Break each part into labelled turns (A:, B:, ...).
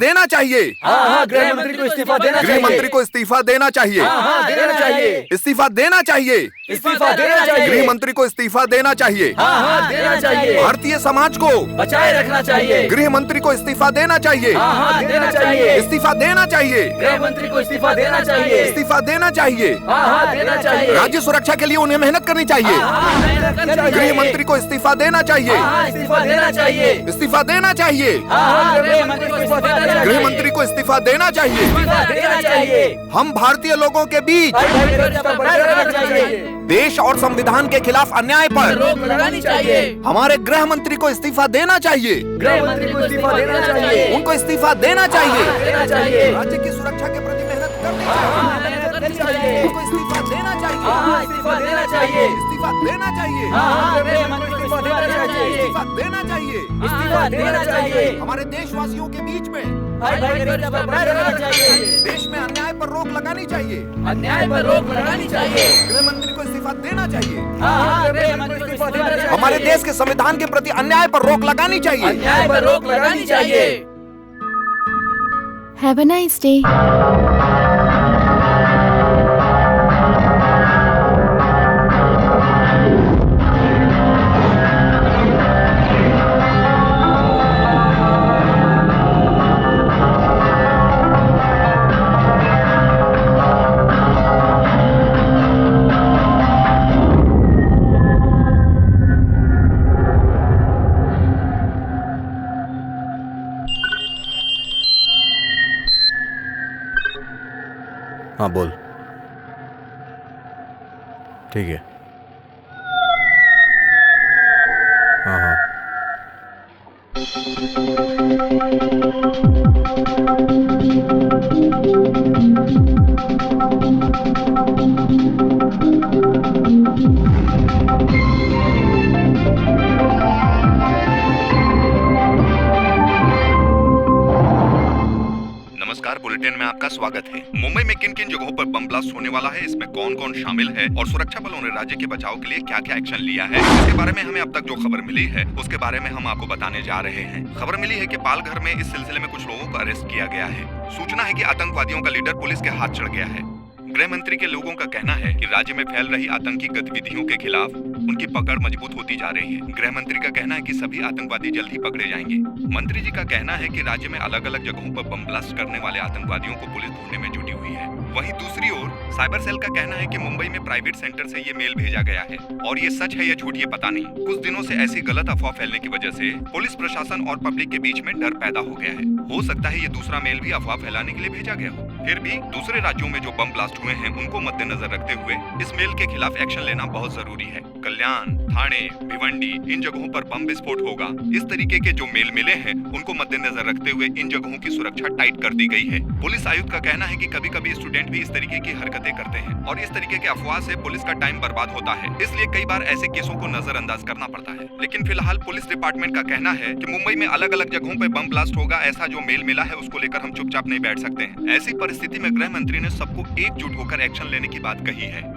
A: देना चाहिए।
B: हाँ, गृह मंत्री को इस्तीफा देना चाहिए।
A: गृह मंत्री को इस्तीफा देना चाहिए।
B: हाँ, देना चाहिए।
A: इस्तीफा देना चाहिए।
B: इस्तीफा देना चाहिए।
A: गृह मंत्री को इस्तीफा देना चाहिए।
B: हाँ, देना चाहिए।
A: भारतीय समाज को
B: बचाए रखना चाहिए।
A: गृह मंत्री को इस्तीफा देना चाहिए।
B: हाँ, देना चाहिए।
A: इस्तीफा देना चाहिए।
B: गृह मंत्री को इस्तीफा देना चाहिए।
A: इस्तीफा देना चाहिए।
B: हाँ, देना चाहिए।
A: राज्य सुरक्षा के लिए उन्हें मेहनत करनी चाहिए। गृह मंत्री को इस्तीफा देना चाहिए।
B: इस्तीफा देना चाहिए।
A: इस्तीफा देना चाहिए।
B: गृह मंत्री को इस्तीफा देना चाहिए।
A: गृह मंत्री को इस्तीफा देना चाहिए। हम भारतीय लोगों के बीच देश और संविधान के खिलाफ अन्याय पर
B: रोक लगानी चाहिए।
A: हमारे गृह मंत्री को इस्तीफा देना चाहिए।
B: गृह मंत्री को इस्तीफा देना चाहिए।
A: उनको इस्तीफा देना चाहिए।
B: देना चाहिए।
A: राज्य की सुरक्षा के प्रति मेहनत करनी चाहिए। उनको इस्तीफा देना चाहिए।
B: इस्तीफा देना चाहिए।
A: इस्तीफा देना चाहिए।
B: गृह मंत्री को इस्तीफा देना चाहिए।
A: इस्तीफा देना चाहिए।
B: इस्तीफा देना चाहिए।
A: हमारे देशवासियों के बीच में देश में अन्याय पर रोक लगानी चाहिए।
B: अन्याय पर रोक लगानी चाहिए।
A: गृह मंत्री को इस्तीफा देना चाहिए।
B: गृह मंत्री को इस्तीफा देना चाहिए।
A: हमारे देश के संविधान के प्रति अन्याय पर रोक लगानी चाहिए।
B: अन्याय पर रोक लगानी चाहिए।
C: Have a nice day.
A: हाँ बोल। ठीक है। हाँ। नमस्कार, बुलेटिन में आपका स्वागत है। मुंबई में किन किन जगहों पर बम ब्लास्ट होने वाला है, इसमें कौन कौन शामिल है और सुरक्षा बलों ने राज्य के बचाव के लिए क्या क्या एक्शन लिया है, इसके बारे में हमें अब तक जो खबर मिली है उसके बारे में हम आपको बताने जा रहे हैं। खबर मिली है कि पालघर में इस सिलसिले में कुछ लोगों को अरेस्ट किया गया है। सूचना है कि आतंकवादियों का लीडर पुलिस के हाथ चढ़ गया है। गृह मंत्री के लोगों का कहना है कि राज्य में फैल रही आतंकी गतिविधियों के खिलाफ उनकी पकड़ मजबूत होती जा रही है। गृह मंत्री का कहना है कि सभी आतंकवादी जल्द ही पकड़े जाएंगे। मंत्री जी का कहना है कि राज्य में अलग अलग जगहों पर बम ब्लास्ट करने वाले आतंकवादियों को पुलिस ढूंढने में जुटी हुई है। वहीं दूसरी ओर साइबर सेल का कहना है कि मुंबई में प्राइवेट सेंटर से ये मेल भेजा गया है और ये सच है या झूठ ये पता नहीं। कुछ दिनों से ऐसी गलत अफवाह फैलने की वजह से पुलिस प्रशासन और पब्लिक के बीच में डर पैदा हो गया है। हो सकता है ये दूसरा मेल भी अफवाह फैलाने के लिए भेजा गया हो। फिर भी दूसरे राज्यों में जो बम ब्लास्ट हुए हैं उनको मद्देनजर रखते हुए इस मेल के खिलाफ एक्शन लेना बहुत जरूरी है। कल्याण, थाने, भिवंडी इन जगहों पर बम विस्फोट होगा। इस तरीके के जो मेल मिले हैं उनको मद्देनजर रखते हुए इन जगहों की सुरक्षा टाइट कर दी गई है। पुलिस आयुक्त का कहना है कि कभी-कभी स्टूडेंट भी इस तरीके की हरकतें करते हैं और इस तरीके के अफवाह से पुलिस का टाइम बर्बाद होता है, इसलिए कई बार ऐसे केसों को नजरअंदाज करना पड़ता है। लेकिन फिलहाल पुलिस डिपार्टमेंट का कहना है कि मुंबई में अलग अलग जगहों पर बम ब्लास्ट होगा, ऐसा जो मेल मिला है उसको लेकर हम चुपचाप नहीं बैठ सकते हैं। ऐसी परिस्थिति में गृह मंत्री ने सबको एकजुट होकर एक्शन लेने की बात कही है।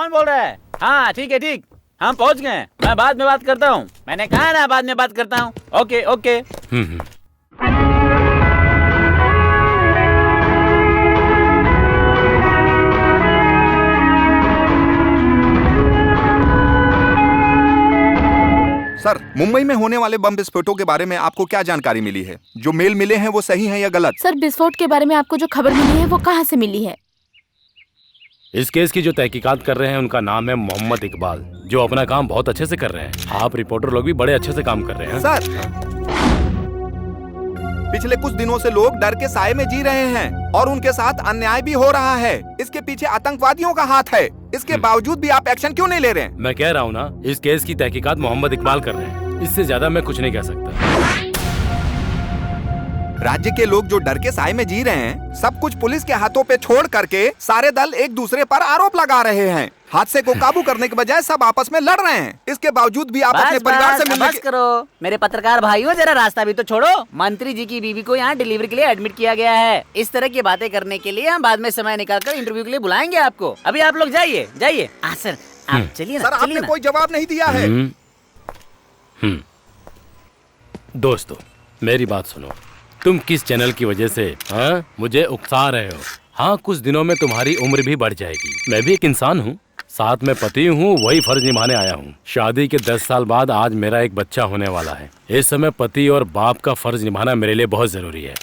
C: कौन बोल रहा है? हाँ ठीक है, ठीक, हम पहुंच गए। मैं बाद में बात करता हूँ। मैंने कहा ना बाद में बात करता हूँ। Okay okay.
A: सर, मुंबई में होने वाले बम विस्फोटों के बारे में आपको क्या जानकारी मिली है? जो मेल मिले हैं वो सही है या गलत?
D: सर, विस्फोट के बारे में आपको जो खबर मिली है वो कहाँ से मिली है?
E: इस केस की जो तहकीकात कर रहे हैं उनका नाम है मोहम्मद इकबाल, जो अपना काम बहुत अच्छे से कर रहे हैं। आप रिपोर्टर लोग भी बड़े अच्छे से काम कर रहे हैं।
A: सर, पिछले कुछ दिनों से लोग डर के साए में जी रहे हैं और उनके साथ अन्याय भी हो रहा है। इसके पीछे आतंकवादियों का हाथ है। इसके बावजूद भी आप एक्शन क्यों नहीं ले रहे हैं?
E: मैं कह रहा हूँ ना, इस केस की तहकीकात मोहम्मद इकबाल कर रहे हैं। इससे ज्यादा मैं कुछ नहीं कह सकता।
A: राज्य के लोग जो डर के साए में जी रहे हैं, सब कुछ पुलिस के हाथों पे छोड़ करके सारे दल एक दूसरे पर आरोप लगा रहे हैं। हादसे को काबू करने के बजाय सब आपस में लड़ रहे हैं। इसके बावजूद भी आप अपने परिवार से मिलने
C: बस करो मेरे पत्रकार भाइयों, जरा रास्ता भी तो छोड़ो। मंत्री जी की बीवी को यहाँ डिलीवरी के लिए एडमिट किया गया है। इस तरह की बातें करने के लिए हम बाद में समय निकालकर इंटरव्यू के लिए बुलाएंगे आपको। अभी आप लोग जाइए जाइए। सर आप चलिए
A: सर,
C: ना,
A: आपने कोई जवाब नहीं दिया है।
E: दोस्तों, मेरी बात सुनो। तुम किस चैनल की वजह से मुझे उकसा रहे हो? हाँ, कुछ दिनों में तुम्हारी उम्र भी बढ़ जाएगी। मैं भी एक इंसान हूँ, साथ में पति हूँ, वही फर्ज निभाने आया हूँ। शादी के 10 साल बाद आज मेरा एक बच्चा होने वाला है। इस समय पति और बाप का फर्ज निभाना मेरे लिए बहुत जरूरी है।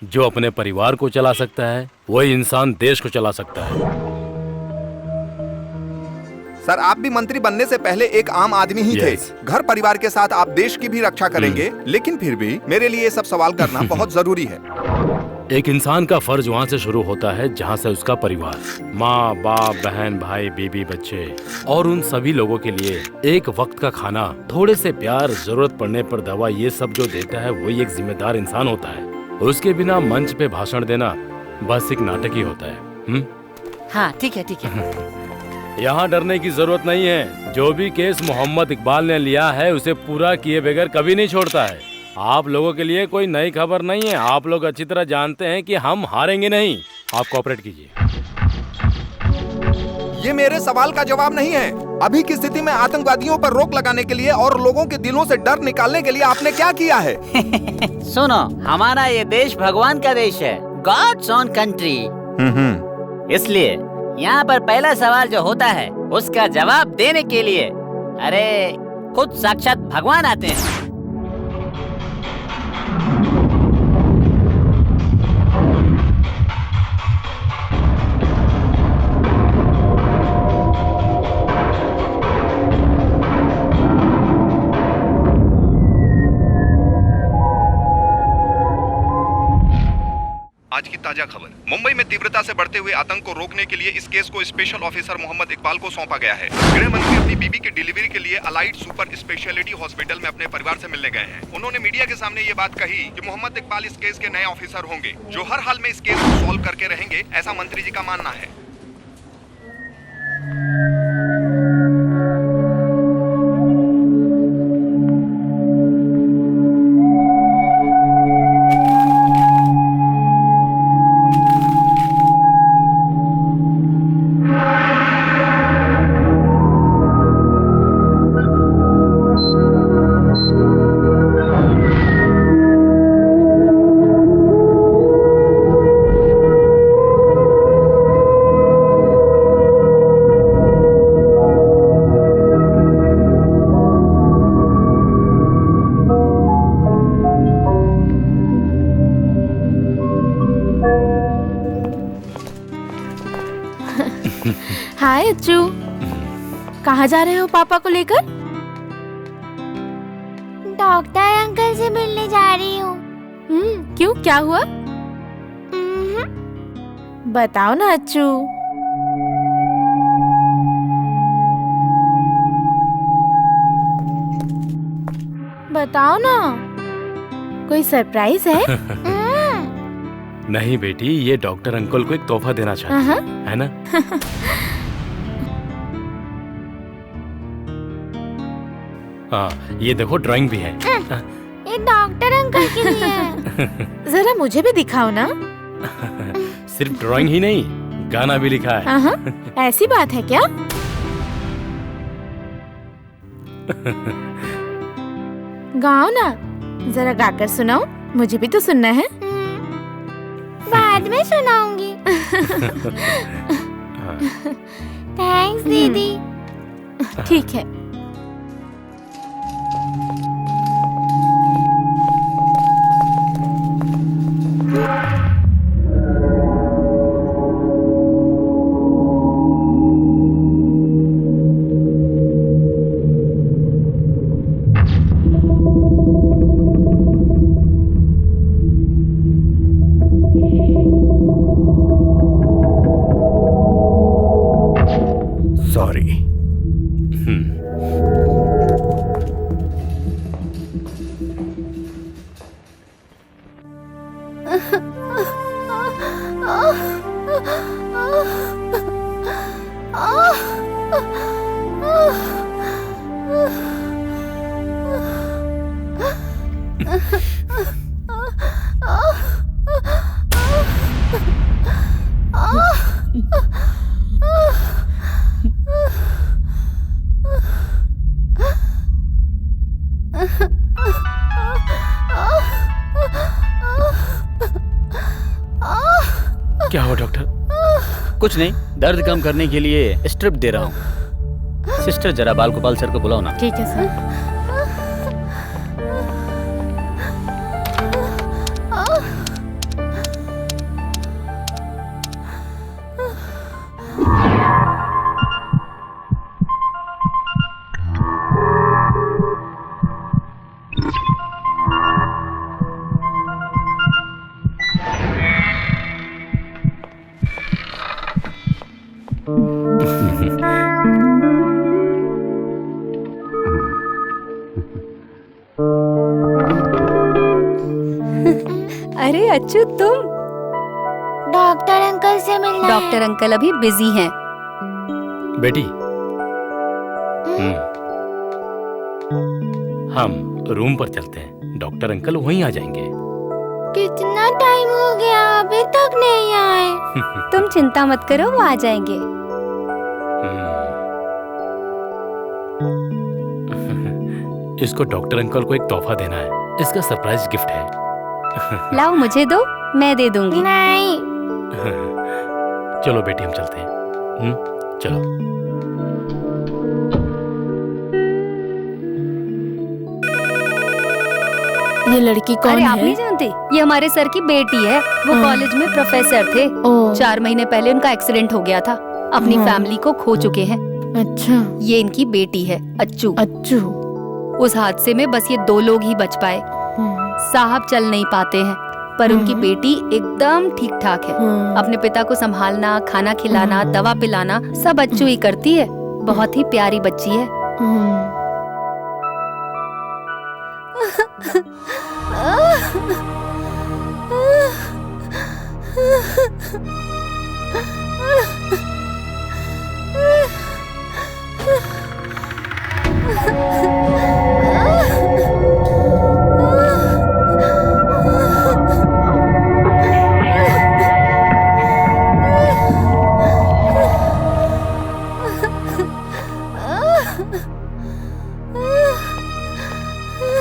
E: जो अपने परिवार को चला सकता है वही इंसान देश को चला सकता है।
A: सर, आप भी मंत्री बनने से पहले एक आम आदमी ही थे। घर परिवार के साथ आप देश की भी रक्षा करेंगे, लेकिन फिर भी मेरे लिए ये सब सवाल करना बहुत जरूरी है।
E: एक इंसान का फर्ज वहाँ से शुरू होता है जहाँ से उसका परिवार, माँ बाप, बहन भाई, बीबी, बच्चे और उन सभी लोगों के लिए एक वक्त का खाना, थोड़े से प्यार, जरूरत पड़ने पर दवा, ये सब जो देता है वही एक जिम्मेदार इंसान होता है। उसके बिना मंच पे भाषण देना बस एक नाटक ही होता है।
C: हाँ ठीक है, ठीक है।
E: यहाँ डरने की जरूरत नहीं है। जो भी केस मोहम्मद इकबाल ने लिया है उसे पूरा किए बगैर कभी नहीं छोड़ता है। आप लोगों के लिए कोई नई खबर नहीं है। आप लोग अच्छी तरह जानते हैं कि हम हारेंगे नहीं। आप कोऑपरेट कीजिए।
A: ये मेरे सवाल का जवाब नहीं है। अभी की स्थिति में आतंकवादियों पर रोक लगाने के लिए और लोगों के दिलों से डर निकालने के लिए आपने क्या किया है?
C: सुनो, हमारा ये देश भगवान का देश है, गॉड्स ओन कंट्री। इसलिए यहाँ पर पहला सवाल जो होता है उसका जवाब देने के लिए अरे खुद साक्षात भगवान आते हैं।
A: आज की ताजा खबर, मुंबई में तीव्रता से बढ़ते हुए आतंक को रोकने के लिए इस केस को स्पेशल ऑफिसर मोहम्मद इकबाल को सौंपा गया है। गृह मंत्री अपनी बीबी की डिलीवरी के लिए अलाइड सुपर स्पेशलिटी हॉस्पिटल में अपने परिवार से मिलने गए हैं। उन्होंने मीडिया के सामने ये बात कही कि मोहम्मद इकबाल इस केस के नए ऑफिसर होंगे, जो हर हाल में इस केस को सॉल्व करके रहेंगे, ऐसा मंत्री जी का मानना है।
D: हाय अच्चू, कहाँ जा रहे हो पापा को लेकर?
F: डॉक्टर अंकल से मिलने जा रही हूँ।
D: क्यों, क्या हुआ? बताओ ना अच्चू। बताओ ना, कोई सरप्राइज है?
E: नहीं बेटी, ये डॉक्टर अंकल को एक तोहफा देना चाहती है ना? हाँ, ये देखो ड्राइंग भी है।
F: ये डॉक्टर अंकल के लिए है।
D: जरा मुझे भी दिखाओ ना।
E: सिर्फ ड्राइंग ही नहीं, गाना भी लिखा है।
D: ऐसी बात है क्या? गाओ ना, जरा गाकर सुनाओ, मुझे भी तो सुनना है।
F: बाद में सुनाऊंगी। थैंक्स दीदी।
D: ठीक है।
G: सॉरी।
E: क्या हुआ डॉक्टर?
C: कुछ नहीं, दर्द कम करने के लिए स्ट्रिप दे रहा हूँ। सिस्टर जरा बाल गोपाल सर को बुलाओ ना।
D: ठीक है सर।
H: अरे अच्छू, तुम?
F: डॉक्टर अंकल से मिलना
H: डॉक्टर
F: है।
H: अंकल अभी बिजी हैं।
E: बेटी, हम रूम पर चलते हैं, डॉक्टर अंकल वहीं आ जाएंगे।
F: कितना टाइम हो गया, अभी तक नहीं आए।
H: तुम चिंता मत करो, वो आ जाएंगे।
E: इसको डॉक्टर अंकल को एक तोहफा देना है, इसका सरप्राइज गिफ्ट है।
H: लाओ मुझे दो, मैं दे दूंगी।
F: नहीं।
E: चलो बेटी, हम चलते हैं। चलो।
D: ये लड़की कौन
H: अरे
D: है?
H: आप नहीं जानते, ये हमारे सर की बेटी है। वो कॉलेज में प्रोफेसर थे।
D: ओ,
H: 4 महीने पहले उनका एक्सीडेंट हो गया था। अपनी फैमिली को खो चुके हैं।
D: अच्छा।
H: ये इनकी बेटी है, अच्छू।
D: अच्छू।
H: उस हादसे में बस ये 2 लोग ही बच पाए। साहब चल नहीं पाते हैं, पर उनकी बेटी एकदम ठीक ठाक है। अपने पिता को संभालना, खाना खिलाना, दवा पिलाना सब अच्छू ही करती है। बहुत ही प्यारी बच्ची है।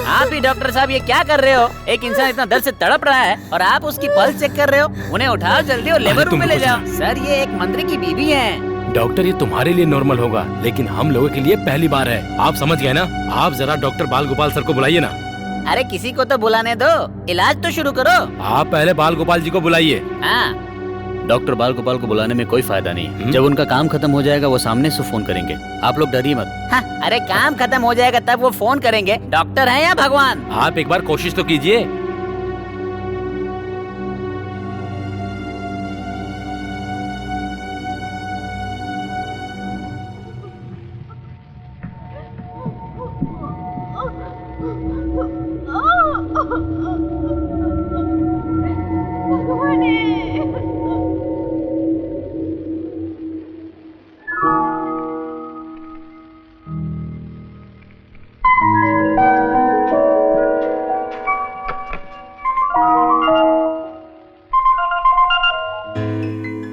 C: आप ही डॉक्टर साहब ये क्या कर रहे हो? एक इंसान इतना दर्द से तड़प रहा है और आप उसकी पल्स चेक कर रहे हो। उन्हें उठाओ जल्दी और लेबर रूम में ले जाओ। सर, ये एक मंत्री की बीवी है।
E: डॉक्टर, ये तुम्हारे लिए नॉर्मल होगा, लेकिन हम लोगों के लिए पहली बार है। आप समझ गए ना? आप जरा डॉक्टर बाल गोपाल सर को बुलाइए ना।
C: अरे किसी को तो बुलाने दो, इलाज तो शुरू करो।
E: आप पहले बाल गोपाल जी को बुलाइए।
C: हाँ, डॉक्टर बाल गोपाल को बुलाने में कोई फायदा नहीं। जब उनका काम खत्म हो जाएगा वो सामने से फोन करेंगे। आप लोग डरिए मत। हाँ, अरे काम खत्म हो जाएगा तब वो फोन करेंगे। डॉक्टर है या भगवान?
E: आप एक बार कोशिश तो कीजिए।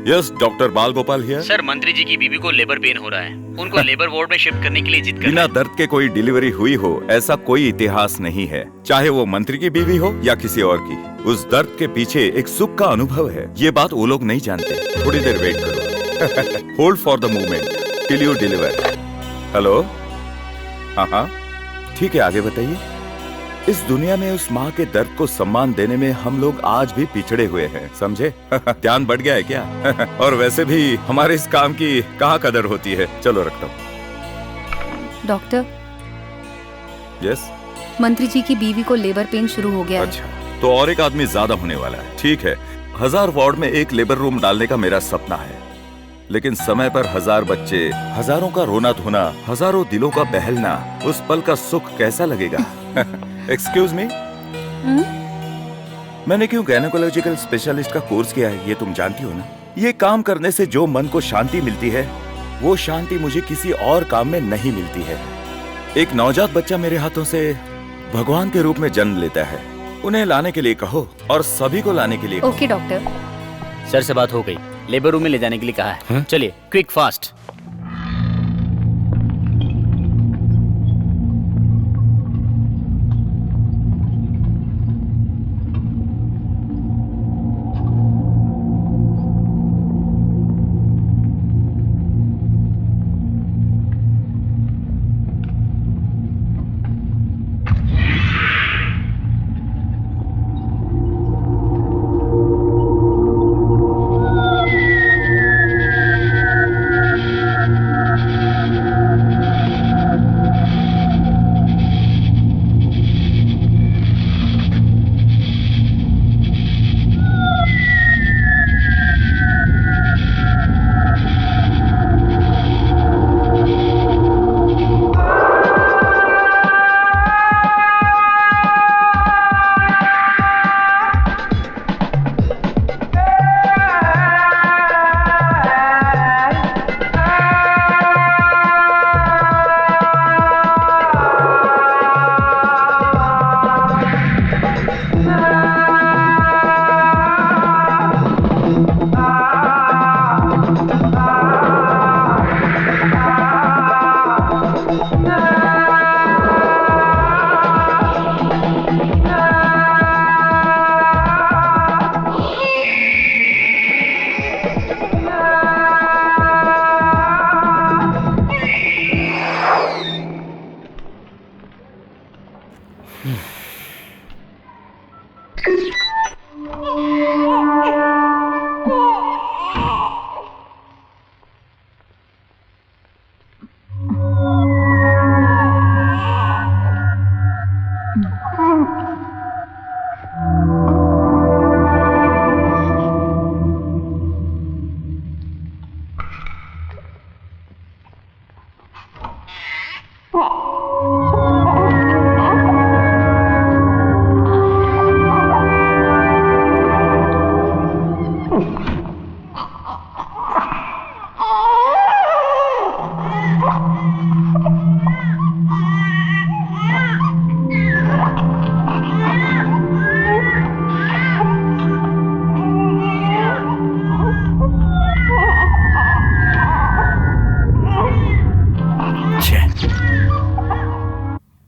A: यस, डॉक्टर बाल गोपाल हियर।
C: सर, मंत्री जी की बीवी को लेबर पेन हो रहा है, उनको लेबर वार्ड में शिफ्ट करने के लिए जिद कर
A: बिना दर्द के कोई डिलीवरी हुई हो ऐसा कोई इतिहास नहीं है, चाहे वो मंत्री की बीवी हो या किसी और की। उस दर्द के पीछे एक सुख का अनुभव है, ये बात वो लोग नहीं जानते। थोड़ी देर वेट करो। Hold for the movement till you deliver. Hello, हाँ, ठीक है, आगे बताइए। इस दुनिया में उस माँ के दर्द को सम्मान देने में हम लोग आज भी पिछड़े हुए हैं, समझे? ध्यान बढ़ गया है क्या? और वैसे भी हमारे इस काम की कहाँ कदर होती है। चलो रखता हूँ।
H: Doctor,
A: yes.
H: मंत्री जी की बीवी को लेबर पेन शुरू हो गया है।
A: अच्छा, तो और एक आदमी ज्यादा होने वाला है। ठीक है, 1000 वार्ड में एक लेबर रूम डालने का मेरा सपना है, लेकिन समय पर 1000 बच्चे, हजारों का रोना धोना, हजारों दिलों का बहलना, उस पल का सुख कैसा लगेगा? एक्सक्यूज मी, मैंने क्यों गायनेकोलॉजिकल स्पेशलिस्ट का कोर्स किया है ये तुम जानती हो ना? ये काम करने से जो मन को शांति मिलती है, वो शांति मुझे किसी और काम में नहीं मिलती है। एक नवजात बच्चा मेरे हाथों से भगवान के रूप में जन्म लेता है। उन्हें लाने के लिए कहो और सभी को लाने के लिए कहो।
H: Okay doctor.
C: सर से बात हो गई, लेबर रूम में ले जाने के लिए कहा है। चलिए, क्विक फास्ट।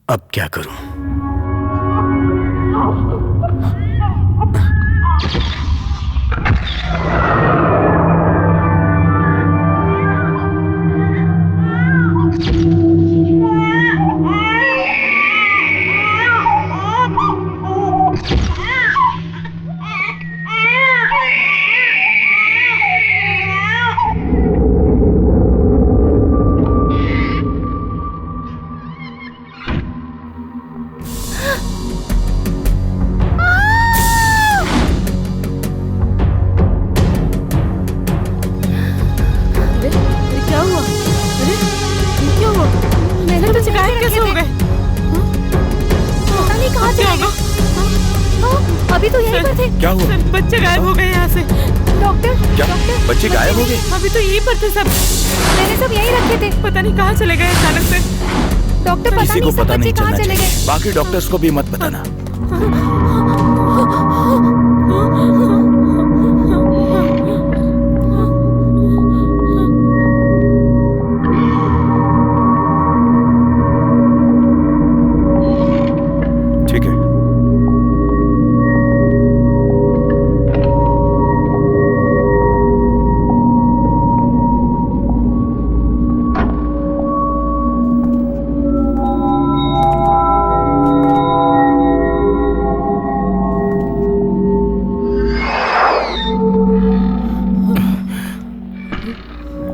E: अब क्या करूं?
H: अभी तो यहीं पर थे।
G: क्या हुआ? बच्चे गायब हो गए यहाँ से।
H: डॉक्टर,
A: क्या बच्चे गायब हो गए?
G: अभी तो यहीं पर थे सब।
H: मैंने सब यहीं रखे थे।
G: पता नहीं कहाँ चले गए अचानक से।
H: डॉक्टर पता
A: किसी
H: नहीं
A: को
H: सब
A: पता
H: बच्चे
A: नहीं
H: कहाँ
A: चलना
H: चले
A: चाहिए।
H: गए।
A: बाकी डॉक्टर्स को भी मत बताना।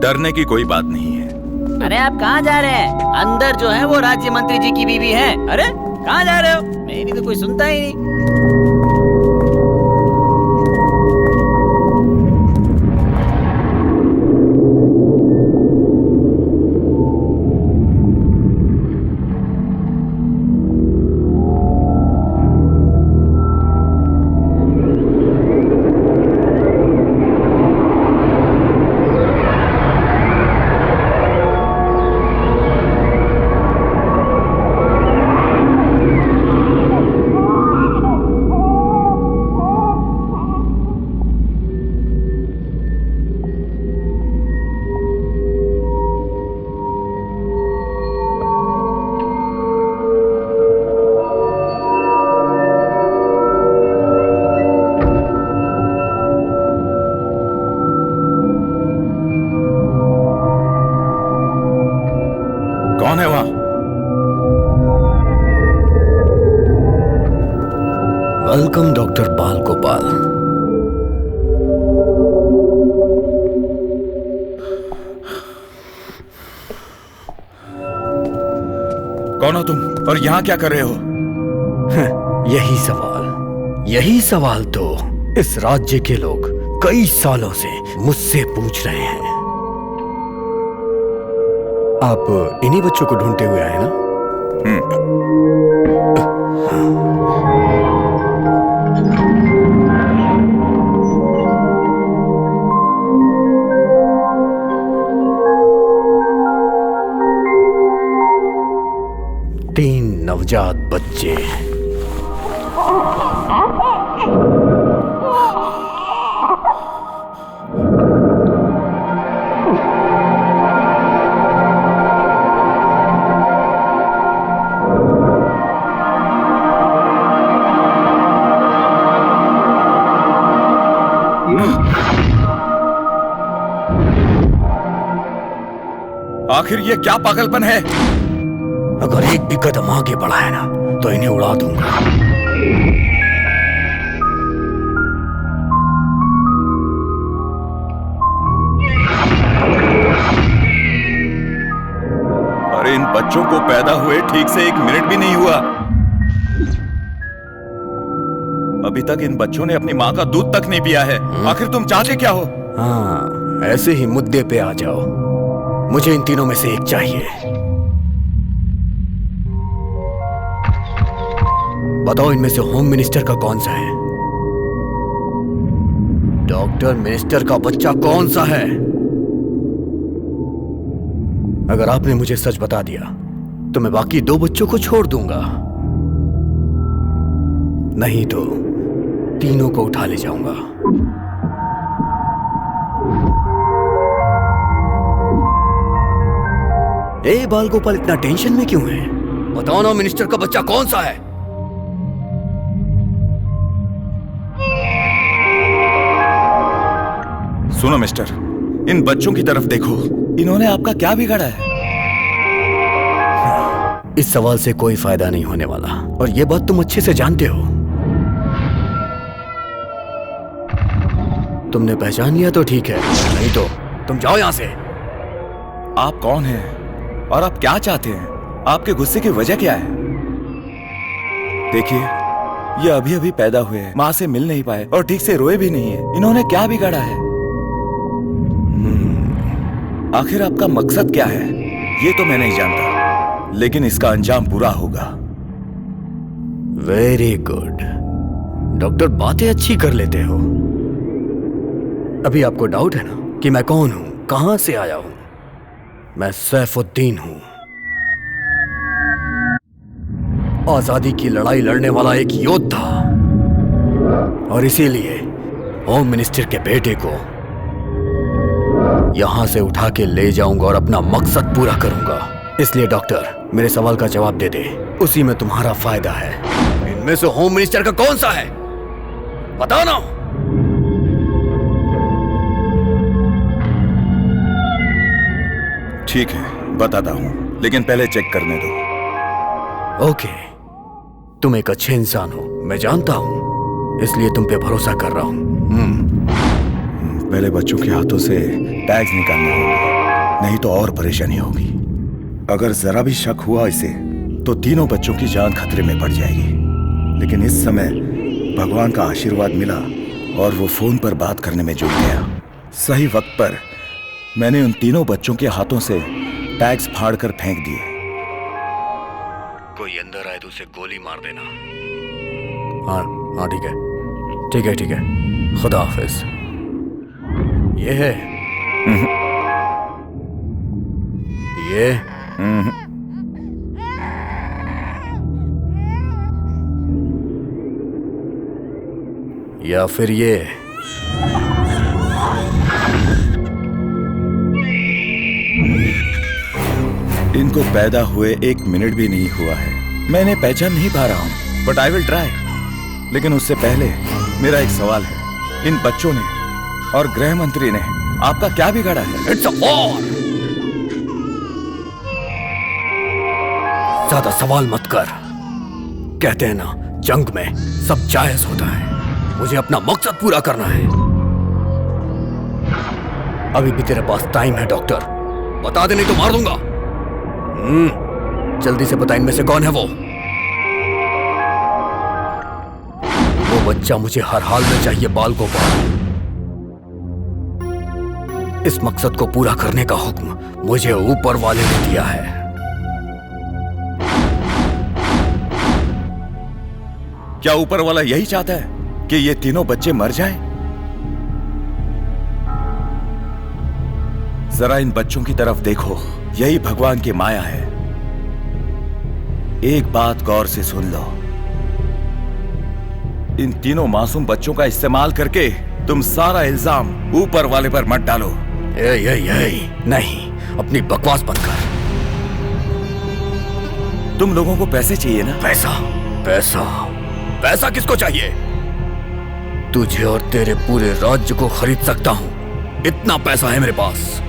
A: डरने की कोई बात नहीं है।
C: अरे आप कहाँ जा रहे हैं? अंदर जो है वो राज्य मंत्री जी की बीवी है। अरे कहाँ जा रहे हो? मेरी तो कोई सुनता ही नहीं।
A: कौन है वहां?
I: वेलकम डॉक्टर बाल गोपाल।
A: कौन हो तुम और यहाँ क्या कर रहे हो?
I: यही सवाल तो इस राज्य के लोग कई सालों से मुझसे पूछ रहे हैं। आप इन्हीं बच्चों को ढूंढते हुए आए ना? तीन नवजात बच्चे।
A: आखिर ये क्या पागलपन है?
I: अगर एक भी कदम आगे बढ़ा है ना तो इन्हें उड़ा दूंगा।
A: अरे इन बच्चों को पैदा हुए ठीक से 1 मिनट भी नहीं हुआ। अभी तक इन बच्चों ने अपनी माँ का दूध तक नहीं पिया है। आखिर तुम चाहते क्या हो?
I: हाँ, ऐसे ही मुद्दे पे आ जाओ। मुझे इन तीनों में से एक चाहिए। बताओ इनमें से होम मिनिस्टर का कौन सा है? डॉक्टर मिनिस्टर का बच्चा कौन सा है? अगर आपने मुझे सच बता दिया तो मैं बाकी 2 बच्चों को छोड़ दूंगा, नहीं तो तीनों को उठा ले जाऊंगा। ए बाल गोपाल, इतना टेंशन में क्यों है? बताओ ना, मिनिस्टर का बच्चा कौन सा है?
A: सुनो मिस्टर, इन बच्चों की तरफ देखो। इन्होंने आपका क्या बिगाड़ा है?
I: इस सवाल से कोई फायदा नहीं होने वाला, और ये बात तुम अच्छे से जानते हो। तुमने पहचान लिया तो ठीक है, नहीं तो तुम जाओ यहां से।
A: आप कौन हैं और आप क्या चाहते हैं? आपके गुस्से की वजह क्या है? देखिए, ये अभी अभी पैदा हुए हैं, माँ से मिल नहीं पाए और ठीक से रोए भी नहीं है। इन्होंने क्या बिगाड़ा है? आखिर आपका मकसद क्या है ये तो मैं नहीं जानता, लेकिन इसका अंजाम बुरा होगा।
I: वेरी गुड डॉक्टर, बातें अच्छी कर लेते हो। अभी आपको डाउट है ना कि मैं कौन हूं, कहां से आया हूं? मैं सैफुद्दीन हूं, आजादी की लड़ाई लड़ने वाला एक योद्धा, और इसीलिए होम मिनिस्टर के बेटे को यहां से उठा के ले जाऊंगा और अपना मकसद पूरा करूंगा। इसलिए डॉक्टर, मेरे सवाल का जवाब दे दे, उसी में तुम्हारा फायदा है। इनमें से होम मिनिस्टर का कौन सा है? बताओ ना।
A: ठीक है, बताता हूं, लेकिन पहले चेक करने दो।
I: ओके, तुम एक अच्छे इंसान हो, मैं जानता हूं, इसलिए तुम पे भरोसा कर रहा हूं।
A: पहले बच्चों के हाथों से टैग्स निकालने होंगे।
J: नहीं तो और परेशानी होगी। अगर जरा भी शक हुआ इसे तो तीनों बच्चों की जान खतरे में पड़ जाएगी। लेकिन इस समय भगवान का आशीर्वाद मिला और वो फोन पर बात करने में जुट गया। सही वक्त पर मैंने उन तीनों बच्चों के हाथों से टैग्स फाड़कर फेंक दिए।
I: कोई अंदर आए तो उसे गोली मार देना। हाँ हाँ ठीक है, ठीक है, ठीक है। खुदा हाफिज। ये है ये या फिर ये
J: इनको पैदा हुए 1 मिनट भी नहीं हुआ है। मैं इन्हें पहचान नहीं पा रहा हूं, बट आई विल ट्राई। लेकिन उससे पहले मेरा एक सवाल है। इन बच्चों ने और गृह मंत्री ने आपका क्या बिगाड़ा है?
I: It's a war. ज्यादा सवाल मत कर। कहते हैं ना, जंग में सब जायज होता है। मुझे अपना मकसद पूरा करना है। अभी भी तेरे पास टाइम है डॉक्टर। बता दे नहीं तो मार दूंगा। जल्दी से बता, इनमें से कौन है वो बच्चा मुझे हर हाल में चाहिए। बाल गोपाल। इस मकसद को पूरा करने का हुक्म मुझे ऊपर वाले ने दिया है।
J: क्या ऊपर वाला यही चाहता है कि ये तीनों बच्चे मर जाएं? जरा इन बच्चों की तरफ देखो, यही भगवान की माया है। एक बात गौर से सुन लो, इन तीनों मासूम बच्चों का इस्तेमाल करके तुम सारा इल्जाम ऊपर वाले पर मत डालो।
I: नहीं, अपनी बकवास बंद कर।
J: तुम लोगों को पैसे चाहिए ना?
I: पैसा पैसा पैसा किसको चाहिए? तुझे और तेरे पूरे राज्य को खरीद सकता हूं। इतना पैसा है मेरे पास।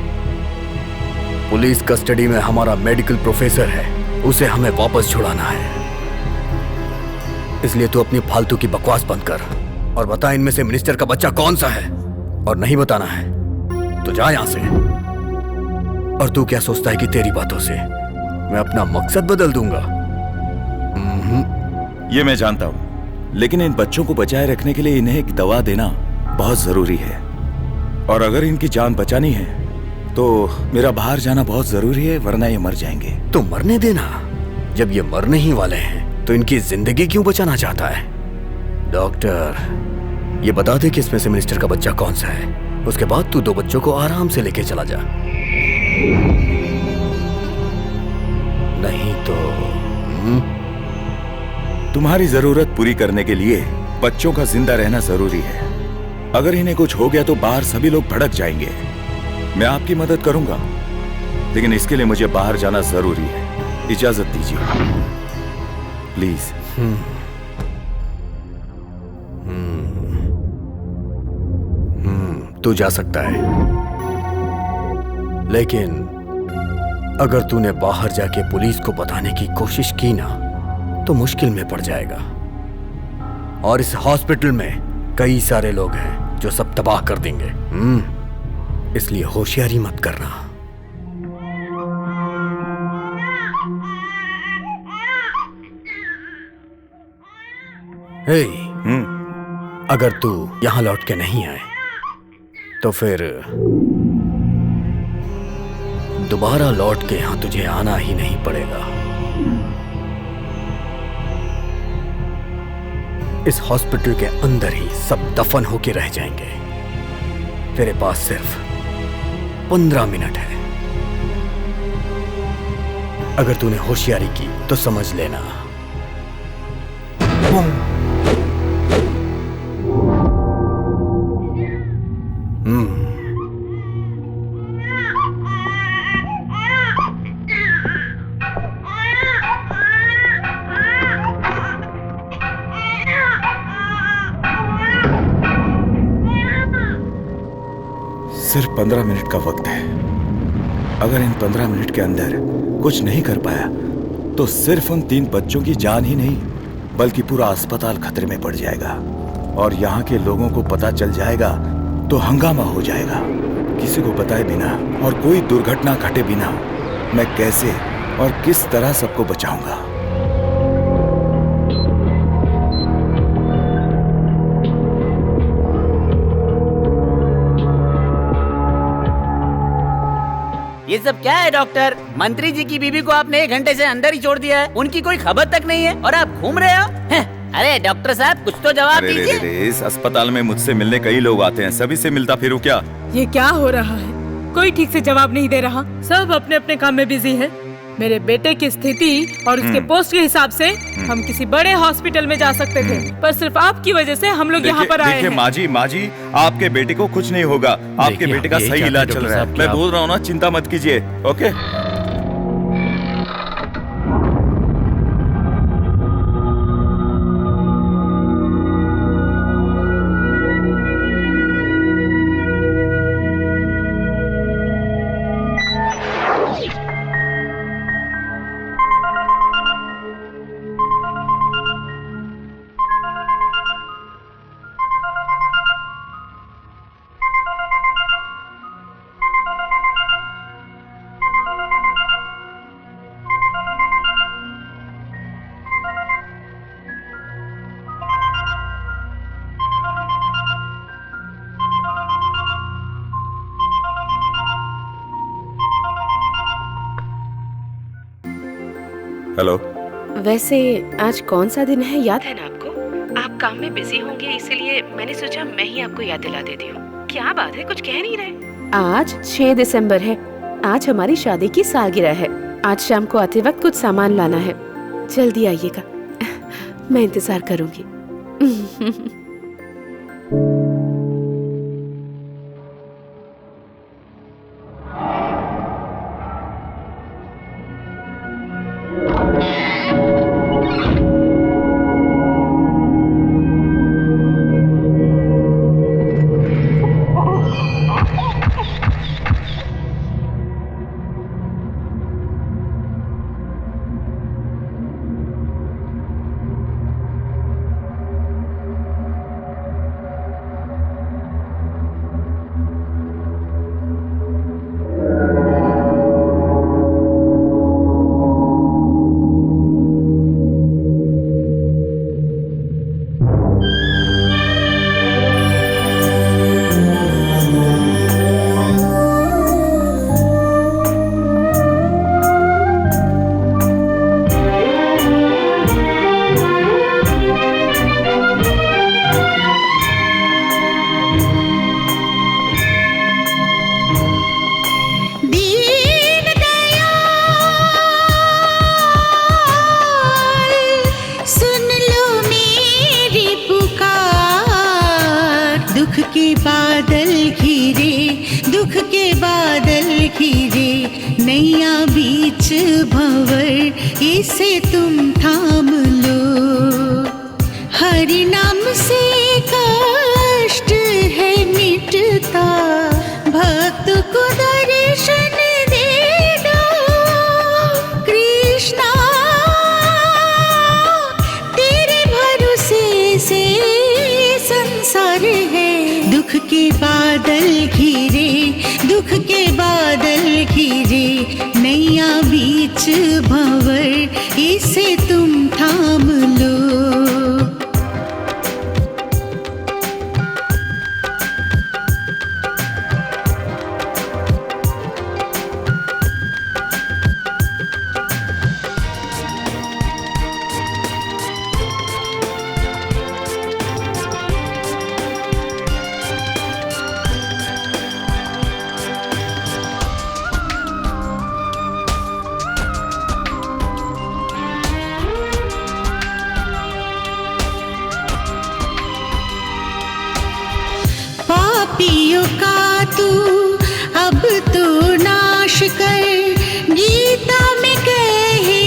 I: पुलिस कस्टडी में हमारा मेडिकल प्रोफेसर है, उसे हमें वापस छुड़ाना है। इसलिए तू अपनी फालतू की बकवास बंद कर और बता, इनमें से मिनिस्टर का बच्चा कौन सा है। और नहीं बताना है तो जा यहां से। और तू क्या सोचता है कि तेरी बातों से मैं अपना मकसद बदल दूंगा?
J: ये मैं जानता हूं, लेकिन इन बच्चों को बचाए रखने के लिए इन्हें एक दवा देना बहुत जरूरी है। और अगर इनकी जान बचानी है तो मेरा बाहर जाना बहुत जरूरी है, वरना ये मर जाएंगे।
I: तो मरने देना। जब ये मरने ही वाले हैं तो इनकी जिंदगी क्यों बचाना चाहता है? डॉक्टर, ये बता दे कि इसमें से मिनिस्टर का बच्चा कौन सा है। उसके बाद तू 2 बच्चों को आराम से लेके चला जा। नहीं तो
J: तुम्हारी जरूरत पूरी करने के लिए बच्चों का जिंदा रहना जरूरी है। अगर इन्हें कुछ हो गया तो बाहर सभी लोग भड़क जाएंगे। मैं आपकी मदद करूंगा, लेकिन इसके लिए मुझे बाहर जाना जरूरी है। इजाजत दीजिए प्लीज।
I: तू जा सकता है, लेकिन अगर तूने बाहर जाके पुलिस को बताने की कोशिश की ना तो मुश्किल में पड़ जाएगा। और इस हॉस्पिटल में कई सारे लोग हैं जो सब तबाह कर देंगे। इसलिए होशियारी मत करना। हे, अगर तू यहां लौट के नहीं आए तो फिर दोबारा लौट के यहां तुझे आना ही नहीं पड़ेगा। इस हॉस्पिटल के अंदर ही सब दफन होके रह जाएंगे। तेरे पास सिर्फ 15 मिनट है। अगर तूने होशियारी की तो समझ लेना।
J: सिर्फ 15 मिनट का वक्त है। अगर इन 15 मिनट के अंदर कुछ नहीं कर पाया तो सिर्फ उन 3 बच्चों की जान ही नहीं बल्कि पूरा अस्पताल खतरे में पड़ जाएगा। और यहाँ के लोगों को पता चल जाएगा तो हंगामा हो जाएगा। किसी को बताए बिना और कोई दुर्घटना घटे बिना मैं कैसे और किस तरह सबको बचाऊंगा?
C: ये सब क्या है डॉक्टर? मंत्री जी की बीवी को आपने 1 घंटे से अंदर ही छोड़ दिया है, उनकी कोई खबर तक नहीं है और आप घूम रहे हो? अरे डॉक्टर साहब कुछ तो जवाब दीजिए।
J: इस अस्पताल में मुझसे मिलने कई लोग आते हैं, सभी से मिलता फिरूं क्या?
G: ये क्या हो रहा है? कोई ठीक से जवाब नहीं दे रहा, सब अपने अपने काम में बिजी है। मेरे बेटे की स्थिति और उसके पोस्ट के हिसाब से हम किसी बड़े हॉस्पिटल में जा सकते थे, पर सिर्फ आपकी वजह से हम लोग यहाँ पर आए हैं।
J: माँ जी आपके बेटे को कुछ नहीं होगा, आपके बेटे का सही इलाज चल रहा है। मैं बोल रहा हूँ ना, चिंता मत कीजिए। Okay hello.
K: वैसे आज कौन सा दिन है याद है ना आपको? आप काम में बिजी होंगे, इसीलिए मैंने सोचा मैं ही आपको याद दिला देती हूँ। क्या बात है, कुछ कह नहीं रहे? आज 6 दिसंबर है, आज हमारी शादी की सालगिरह है। आज शाम को आते वक्त कुछ सामान लाना है, जल्दी आइएगा, मैं इंतजार करूंगी।
L: इसे तुम थाम लो, हरि नाम से कष्ट है मिटता, भक्त को दर्शन दे दो। कृष्णा तेरे भरोसे से संसार है, दुख के बादल घिरे, दुख के बादल घिरे, नैया बीच भंवर, इसे तुम थाम लो। पापियों का तू अब तो नाश कर, गीता में कहे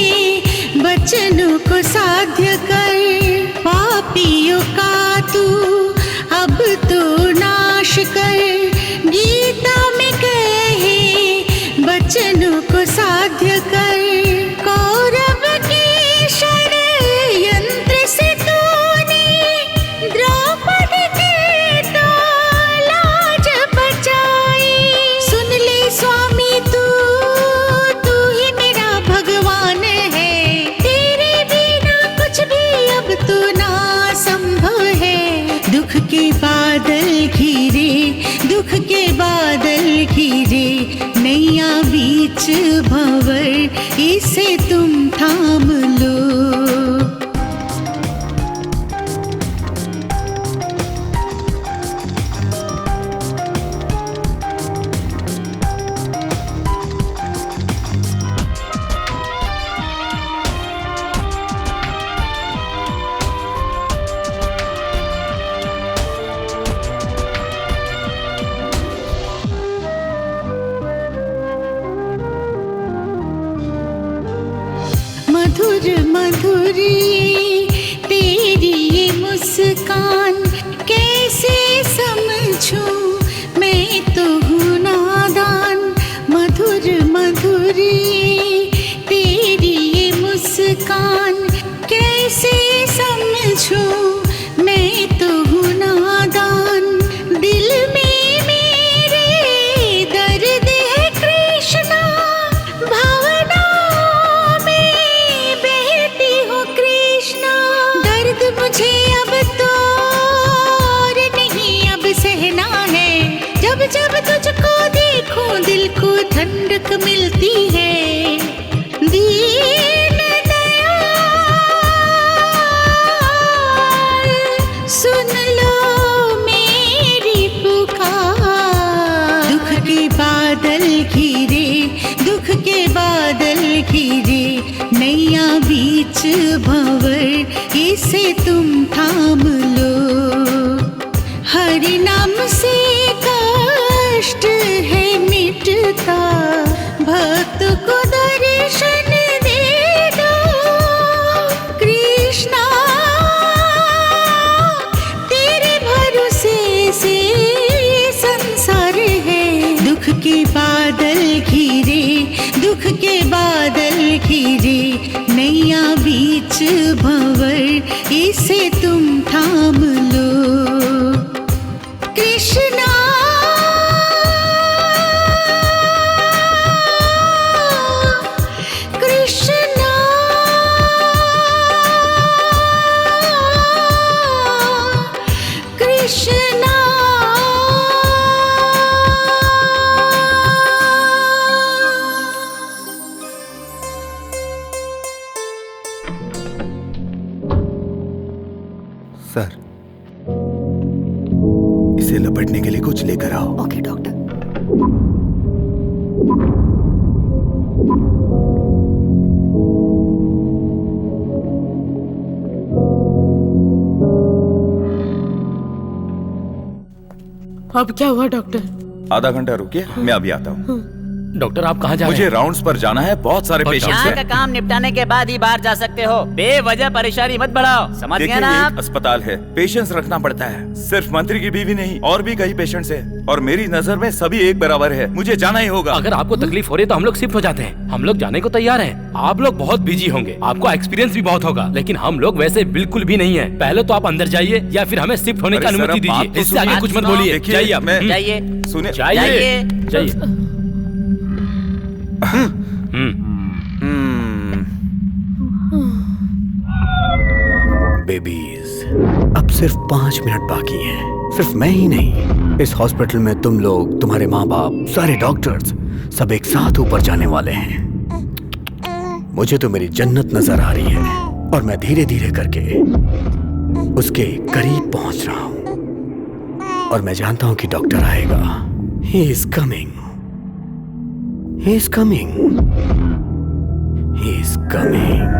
L: वचनों को साध्य कर। पापियों का तू अब तो नाश कर, गीता में कहे वचनों को साध्य कर। कौरव के षड्यंत्र से तूने द्रौपदी के तो लाज बचाई, बीच भंवर इसे तुम थाम लो। मधुर मधुरी तेरी ये मुस्कान कैसे समझूं, मैं तो हूँ नादान। मधुर मधुरी तेरी ये मुस्कान कैसे समझूं, मैं तो हूँ नादान। दिल में मेरे दर्द है कृष्णा, भावना में बहती हूँ कृष्णा। दर्द मुझे अब तो और नहीं अब सहना है। जब जब तुझको देखूं दिल को ठंडक मिलती है। दीन दयाल सुन लो मेरी पुकार। दुख के बादल घिरे, दुख के बादल घिरे, नैया बीच भंवर इसे तुम थाम लो। हरि नाम से कष्ट है मिटता, भक्त को दर्शन दे दो। कृष्णा तेरे भरोसे से संसार है। दुख के बादल घिरे, दुख के बादल घिरे, नैया बीच भंवर इसे तुम थाम लो। कृष्णा कृष्णा कृष्णा।
J: सर, इसे लपेटने के लिए कुछ लेकर आओ।
H: Okay doctor.
G: अब क्या हुआ डॉक्टर?
J: आधा घंटा रुकिए, मैं अभी आता हूँ।
E: डॉक्टर आप कहाँ जा रहे
J: मुझे
E: हैं?
J: राउंड्स पर जाना है, बहुत सारे पेशेंट्स
C: यहाँ का
J: हैं।
C: काम निपटाने के बाद ही बाहर जा सकते हो। बेवजह परेशानी मत बढ़ाओ, समझ गए
J: देखिए,
C: ना
J: ये
C: आप?
J: एक अस्पताल है, पेशेंस रखना पड़ता है। सिर्फ मंत्री की बीवी नहीं, और भी कई पेशेंट्स हैं, और मेरी नजर में सभी एक बराबर है। मुझे जाना ही होगा।
E: अगर आपको तकलीफ हो रही है तो हम लोग शिफ्ट हो जाते हैं। हम लोग जाने को तैयार हैं। आप लोग बहुत बिजी होंगे, आपको एक्सपीरियंस भी बहुत होगा, लेकिन हम लोग वैसे बिल्कुल भी नहीं है। पहले तो आप अंदर जाइए या फिर हमें शिफ्ट होने की
J: अरे सर,
E: अनुमति
J: आप बात
E: दीजिए।
J: तो
E: इससे आगे
J: सुनिए।
E: कुछ मत बोलिए।
J: देखिए,
E: जाइए आप।
J: मैं-
C: जाइए
J: सुनिए,
E: जाइए जाइए।
I: बेबीज, अब सिर्फ 5 मिनट बाकी हैं। सिर्फ मैं ही नहीं, इस हॉस्पिटल में तुम लोग, तुम्हारे माँ बाप, सारे डॉक्टर्स सब एक साथ ऊपर जाने वाले हैं। मुझे तो मेरी जन्नत नजर आ रही है और मैं धीरे धीरे करके उसके करीब पहुंच रहा हूं। और मैं जानता हूं कि डॉक्टर आएगा। He is coming, he is coming, he is coming.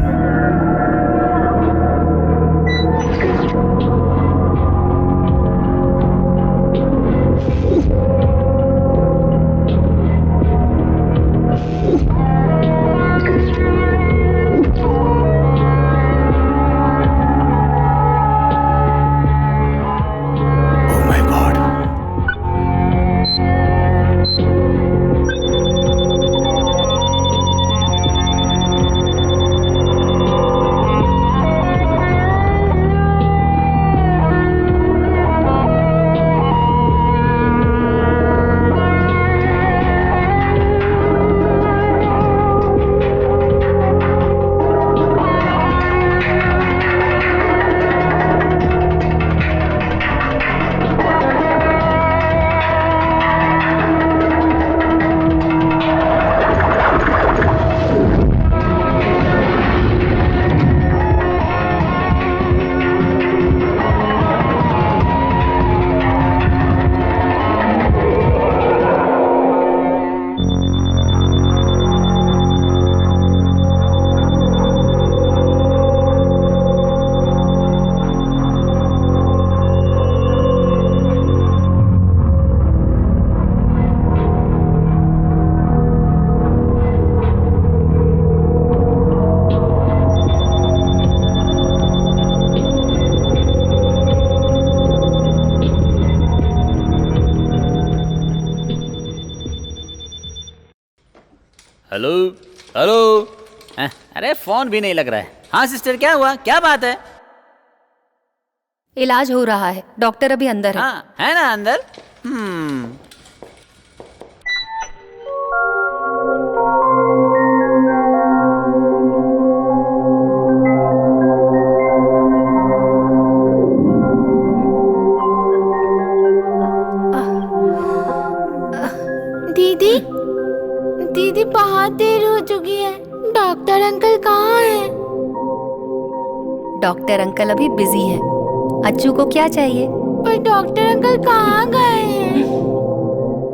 C: Hello hello. अरे फोन भी नहीं लग रहा है। हाँ सिस्टर, क्या हुआ, क्या बात है?
H: इलाज हो रहा है, डॉक्टर अभी अंदर है।
C: हाँ है ना अंदर।
F: दीदी दीदी बहुत देर हो चुकी है, डॉक्टर अंकल कहाँ हैं?
H: डॉक्टर अंकल अभी बिजी हैं। अच्छू को क्या चाहिए?
F: पर डॉक्टर अंकल कहाँ गए हैं?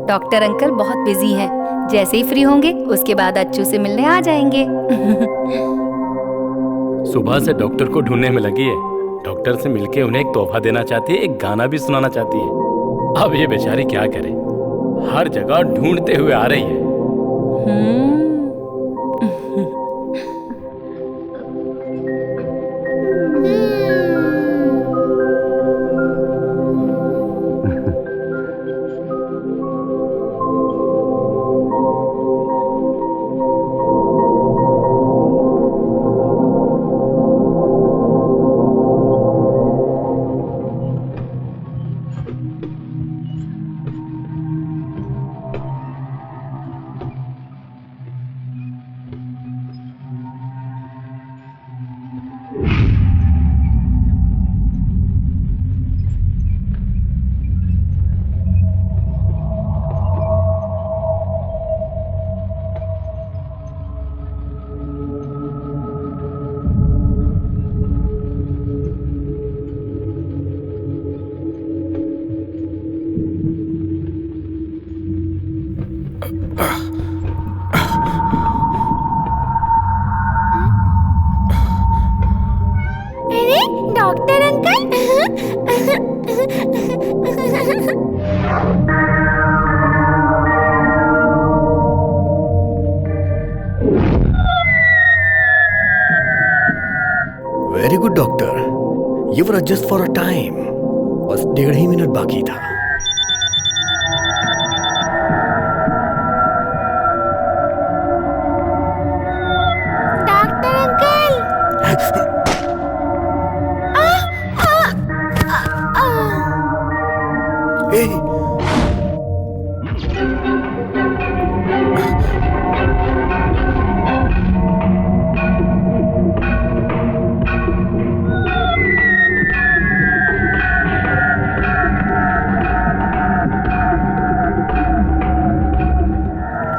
H: डॉक्टर अंकल बहुत बिजी हैं। जैसे ही फ्री होंगे उसके बाद अच्छू से मिलने आ जाएंगे।
E: सुबह से डॉक्टर को ढूंढने में लगी है। डॉक्टर से मिलके उन्हें एक तोहफा देना चाहती है, एक गाना भी सुनाना चाहती है। अब ये बेचारी क्या करे, हर जगह ढूंढते हुए आ रही है।
F: अरे doctor uncle.
I: Very good doctor, you were just for a time. बस 1.5 ही मिनट बाकी था।
F: Doctor uncle.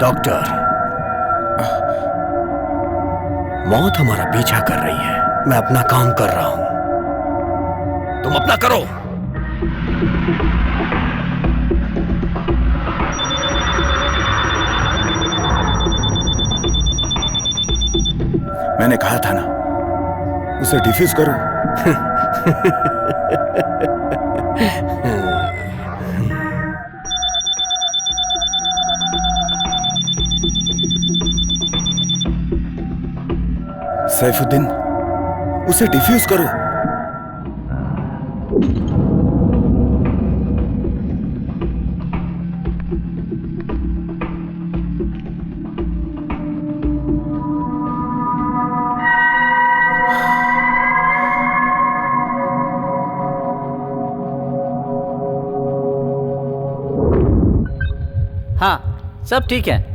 I: डॉक्टर, मौत हमारा पीछा कर रही है। मैं अपना काम कर रहा हूं, तुम अपना करो।
J: मैंने कहा था ना, उसे डिफ्यूज करो। सैफुद्दीन, उसे डिफ्यूज करो।
C: हाँ सब ठीक है।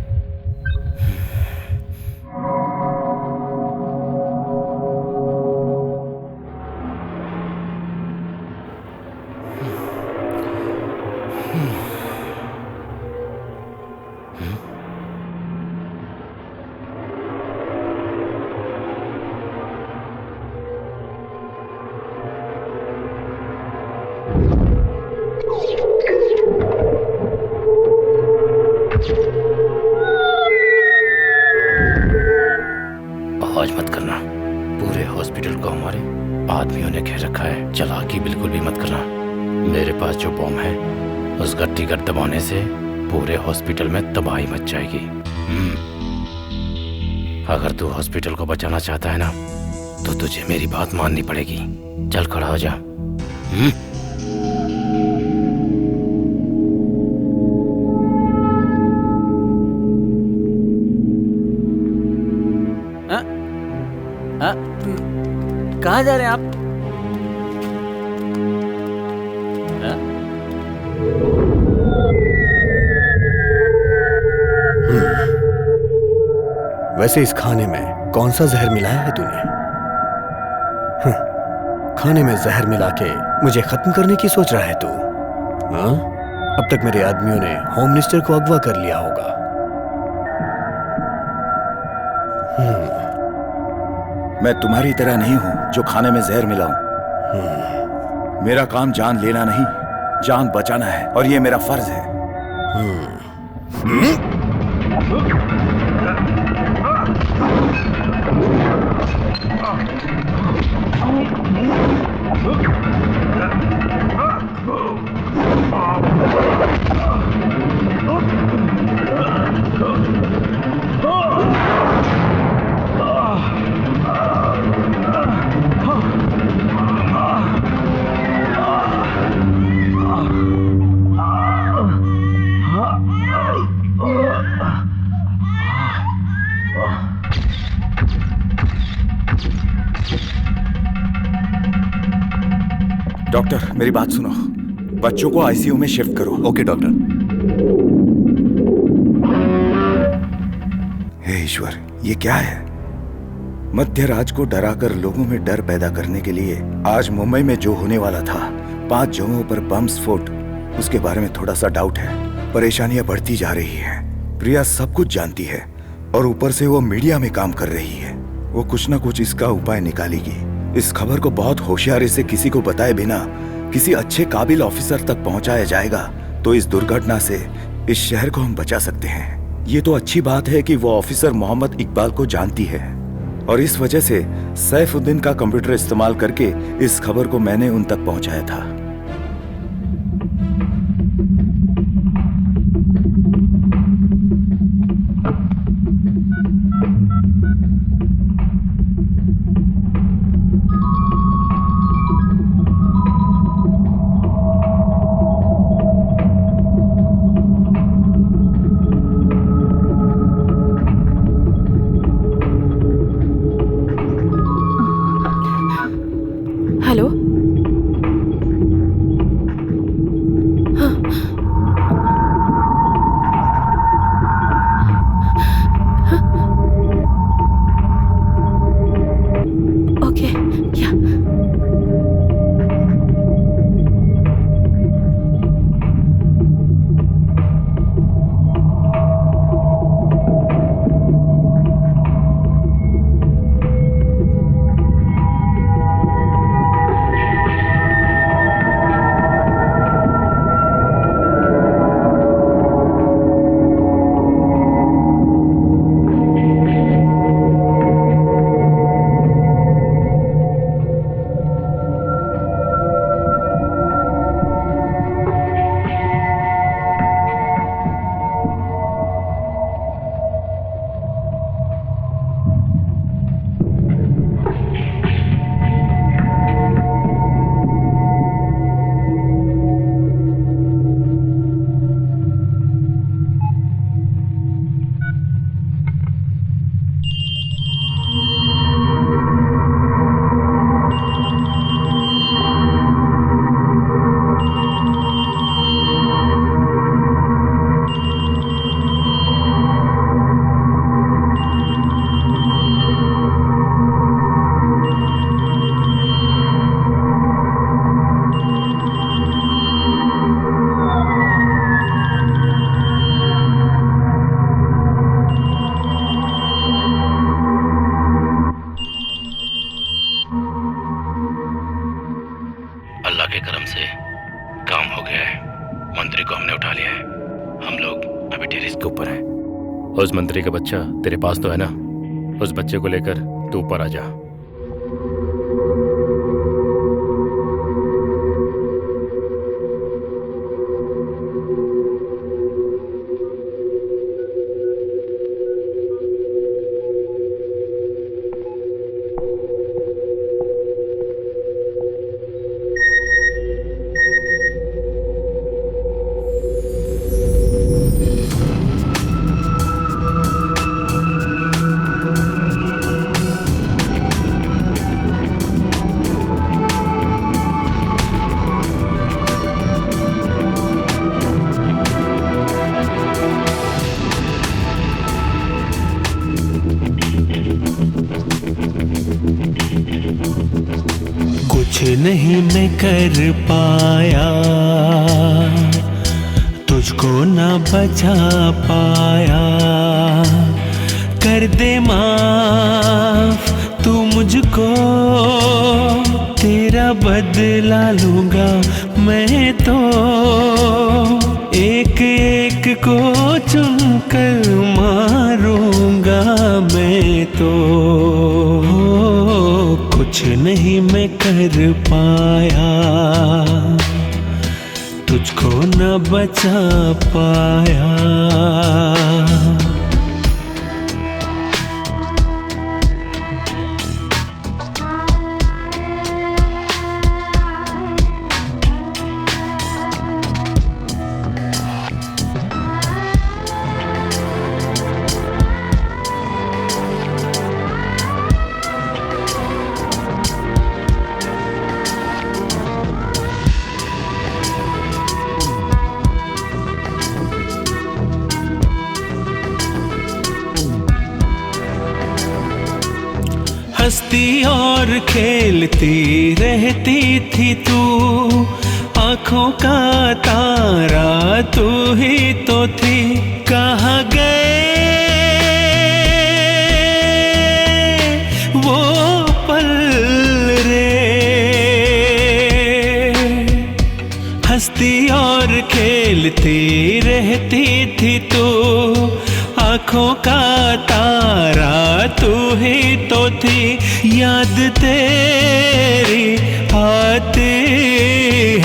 E: आवाज मत करना। पूरे हॉस्पिटल को हमारे आदमियों ने घेर रखा है। चालाकी बिल्कुल भी मत करना। मेरे पास जो बॉम्ब है उसका ट्रिगर दबाने से पूरे हॉस्पिटल में तबाही मच जाएगी। अगर तू हॉस्पिटल को बचाना चाहता है ना तो तुझे मेरी बात माननी पड़ेगी। चल खड़ा हो जा।
C: कहाँ जा रहे हैं आप? हाँ?
I: वैसे इस खाने में कौन सा जहर मिलाया है तूने? खाने में जहर मिला के मुझे खत्म करने की सोच रहा है तू? हाँ? अब तक मेरे आदमियों ने होम मिनिस्टर को अगवा कर लिया होगा।
J: मैं तुम्हारी तरह नहीं हूं जो खाने में जहर मिलाऊं। मेरा काम जान लेना नहीं, जान बचाना है, और ये मेरा फर्ज है। डॉक्टर, मेरी बात सुनो। बच्चों को आईसीयू में शिफ्ट करो।
I: Okay doctor.
J: हे ईश्वर, ये क्या है? मध्य रात को डराकर लोगों में डर पैदा करने के लिए आज मुंबई में जो होने वाला था, 5 जगहों पर बम स्फोट, उसके बारे में थोड़ा सा डाउट है। परेशानियां बढ़ती जा रही हैं। प्रिया सब कुछ जानती है और ऊपर से वो मीडिया में काम कर रही है। वो कुछ ना कुछ इसका उपाय निकालेगी। इस खबर को बहुत होशियारी से किसी को बताए बिना किसी अच्छे काबिल ऑफिसर तक पहुंचाया जाएगा तो इस दुर्घटना से इस शहर को हम बचा सकते हैं। ये तो अच्छी बात है कि वो ऑफिसर मोहम्मद इकबाल को जानती है और इस वजह से सैफुद्दीन का कंप्यूटर इस्तेमाल करके इस खबर को मैंने उन तक पहुंचाया था।
K: हेलो, ओके, क्या?
E: अल्लाह के करम से काम हो गया है। मंत्री को हमने उठा लिया है। हम लोग अभी टेरेस के ऊपर हैं। उस मंत्री का बच्चा तेरे पास तो है ना? उस बच्चे को लेकर तू ऊपर आ जा।
M: कुछ नहीं मैं कर पाया, तुझको ना बचा पाया। कर दे माफ तू मुझको, तेरा बदला लूंगा मैं तो। एक एक को चुनकर मारूंगा मैं तो। कुछ नहीं मैं कर पाया, तुझको न बचा पाया। हंसती और खेलती रहती थी तू, आँखों का तारा तू ही तो थी। कहाँ गए वो पल रे, हंसती और खेलती रहती थी तू, आँखों का तारा तू ही तो थी। याद तेरी आती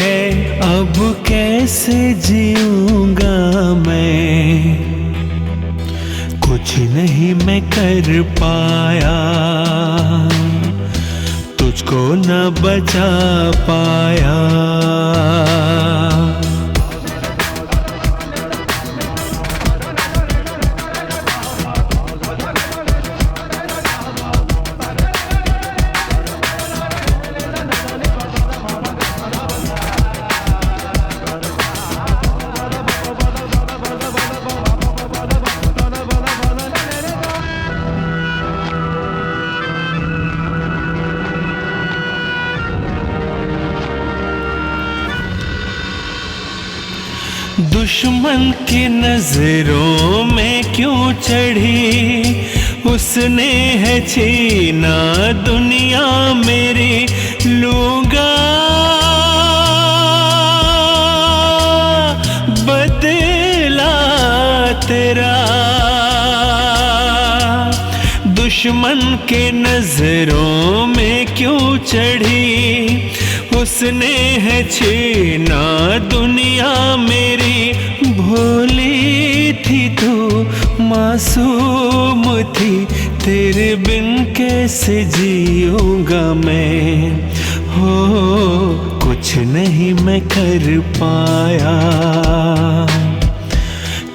M: है, अब कैसे जीऊंगा मैं। कुछ नहीं मैं कर पाया, तुझको न बचा पाया। दुश्मन की नजरों में क्यों चढ़ी, उसने है छीना दुनिया मेरी। लूंगा बदला तेरा, दुश्मन के नजरों में क्यों चढ़ी, उसने है छीना दुनिया मेरी। भोली थी तू मासूम थी, तेरे बिन कैसे जीऊंगा मैं। हो कुछ नहीं मैं कर पाया,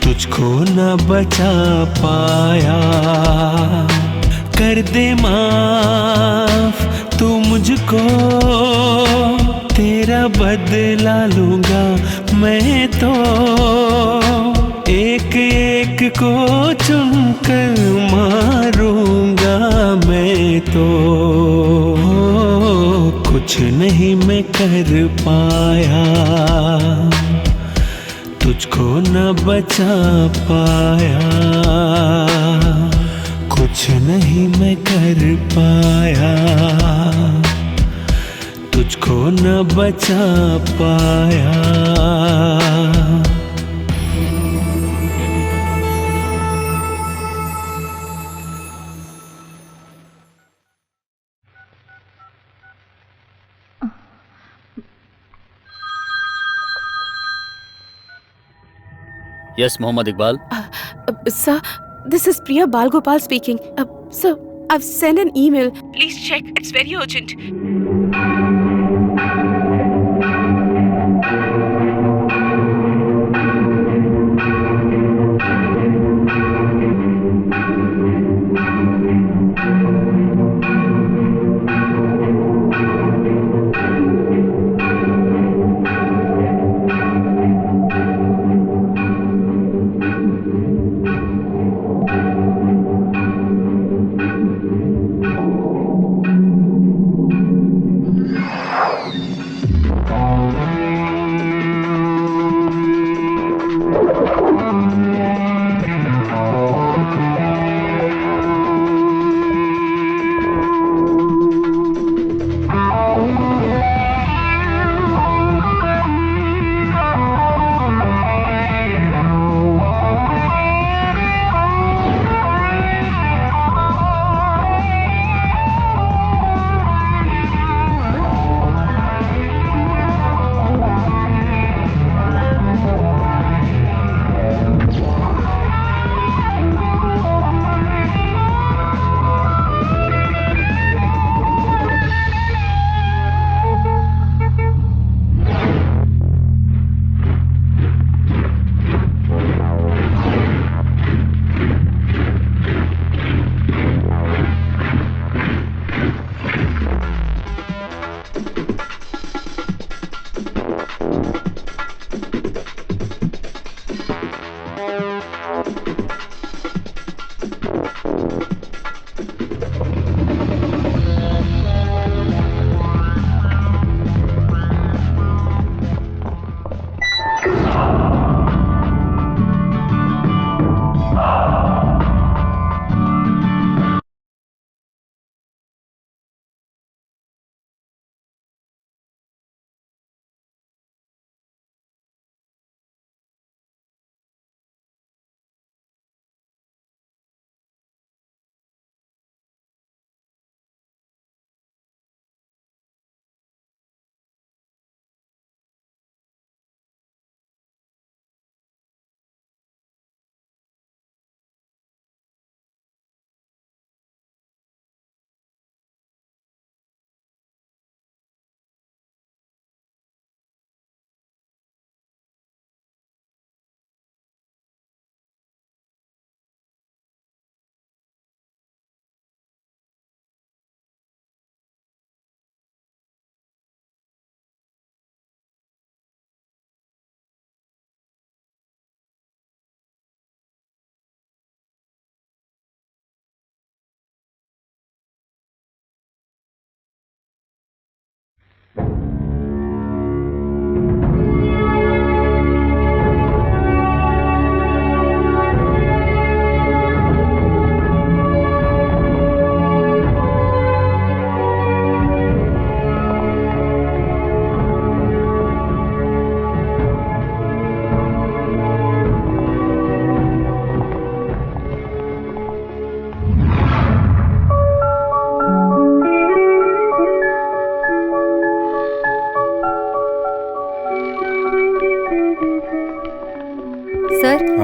M: तुझको न बचा पाया। कर दे माफ तू मुझको, तेरा बदला लूंगा मैं तो। एक एक को चुनकर मारूंगा मैं तो। कुछ नहीं मैं कर पाया, तुझको न बचा पाया। कुछ नहीं मैं कर पाया, तुझको न बचा पाया।
C: Yes, Mohammad Iqbal.
K: Sir, this is Priya Balgopal speaking. Sir, I've sent an email. Please check. It's very urgent.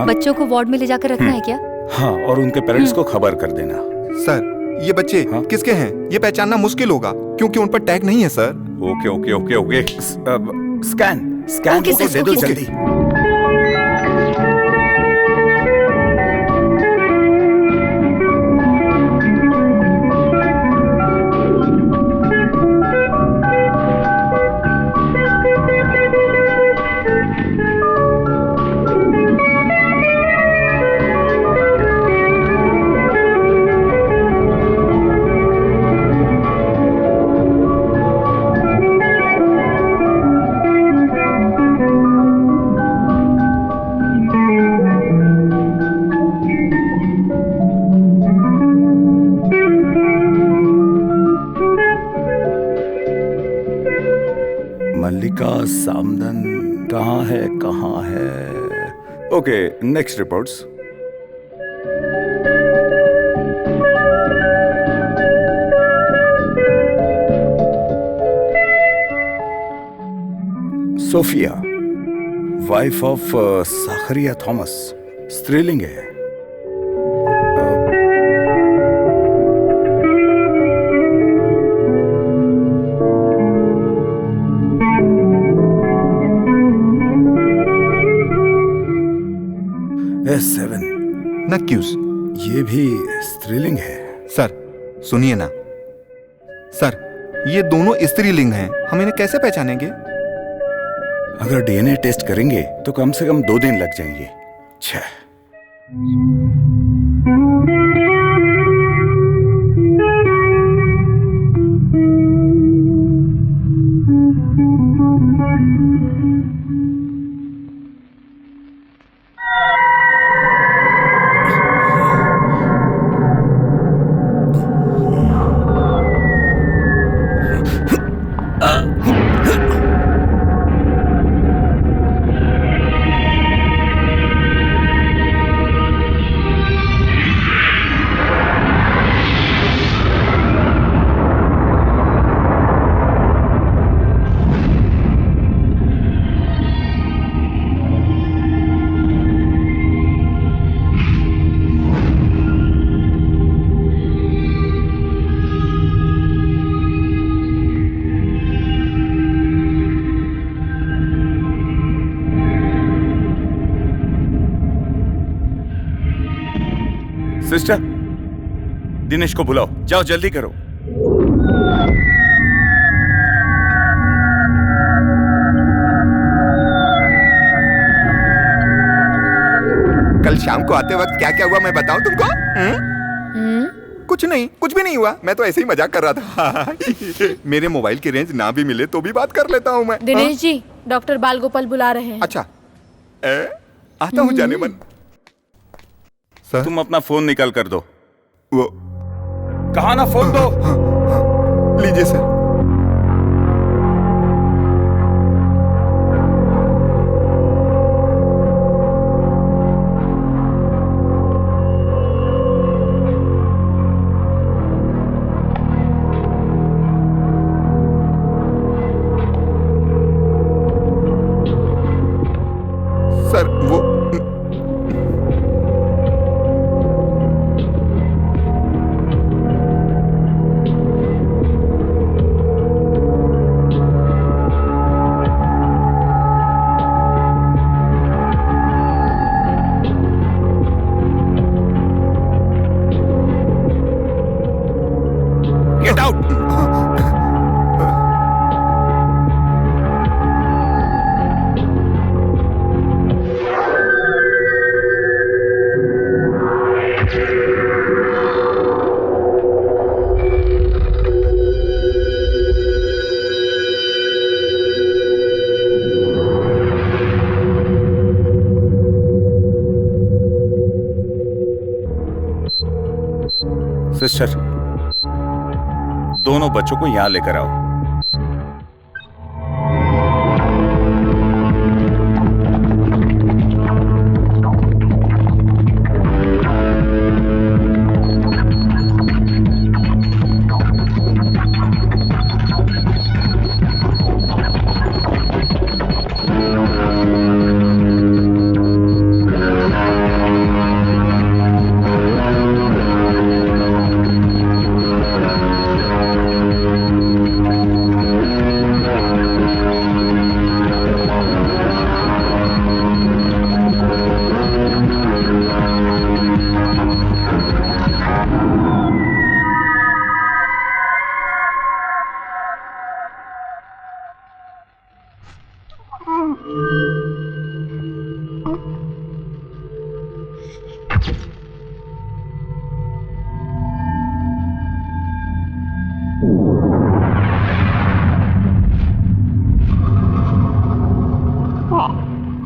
H: बच्चों को वार्ड में ले जाकर रखना है क्या?
J: हाँ, और उनके पेरेंट्स को खबर कर देना।
A: सर, ये बच्चे किसके हैं ये पहचानना मुश्किल होगा क्योंकि उन पर टैग नहीं है sir.
J: Okay okay okay okay. Scan
H: okay,
J: को दे दो जल्दी। मल्लिका सामदन कहाँ है? Okay, next reports. Sophia, wife of Zachariah Thomas, स्त्रीलिंग है। S7
A: नक्यूस,
J: ये भी स्त्रीलिंग है।
A: सर सुनिए ना सर, ये दोनों स्त्रीलिंग हैं, हम इन्हें कैसे पहचानेंगे?
J: अगर DNA टेस्ट करेंगे तो कम से कम 2 दिन लग जाएंगे। छह। सिस्टर, दिनेश को बुलाओ, जाओ जल्दी करो।
A: कल शाम को आते वक्त क्या क्या हुआ मैं बताऊं तुमको? कुछ नहीं, कुछ भी नहीं हुआ, मैं तो ऐसे ही मजाक कर रहा था। मेरे मोबाइल की रेंज ना भी मिले तो भी बात कर लेता हूँ मैं।
D: दिनेश जी, डॉक्टर बाल गोपाल बुला रहे हैं।
A: अच्छा, आता हूँ जाने मन।
J: सर, तुम अपना फोन निकाल कर दो।
A: वो
J: कहा ना फोन दो।
A: लीजिए सर। सर वो
J: गेट आउट। सिस्टर, दोनों बच्चों को यहां लेकर आओ।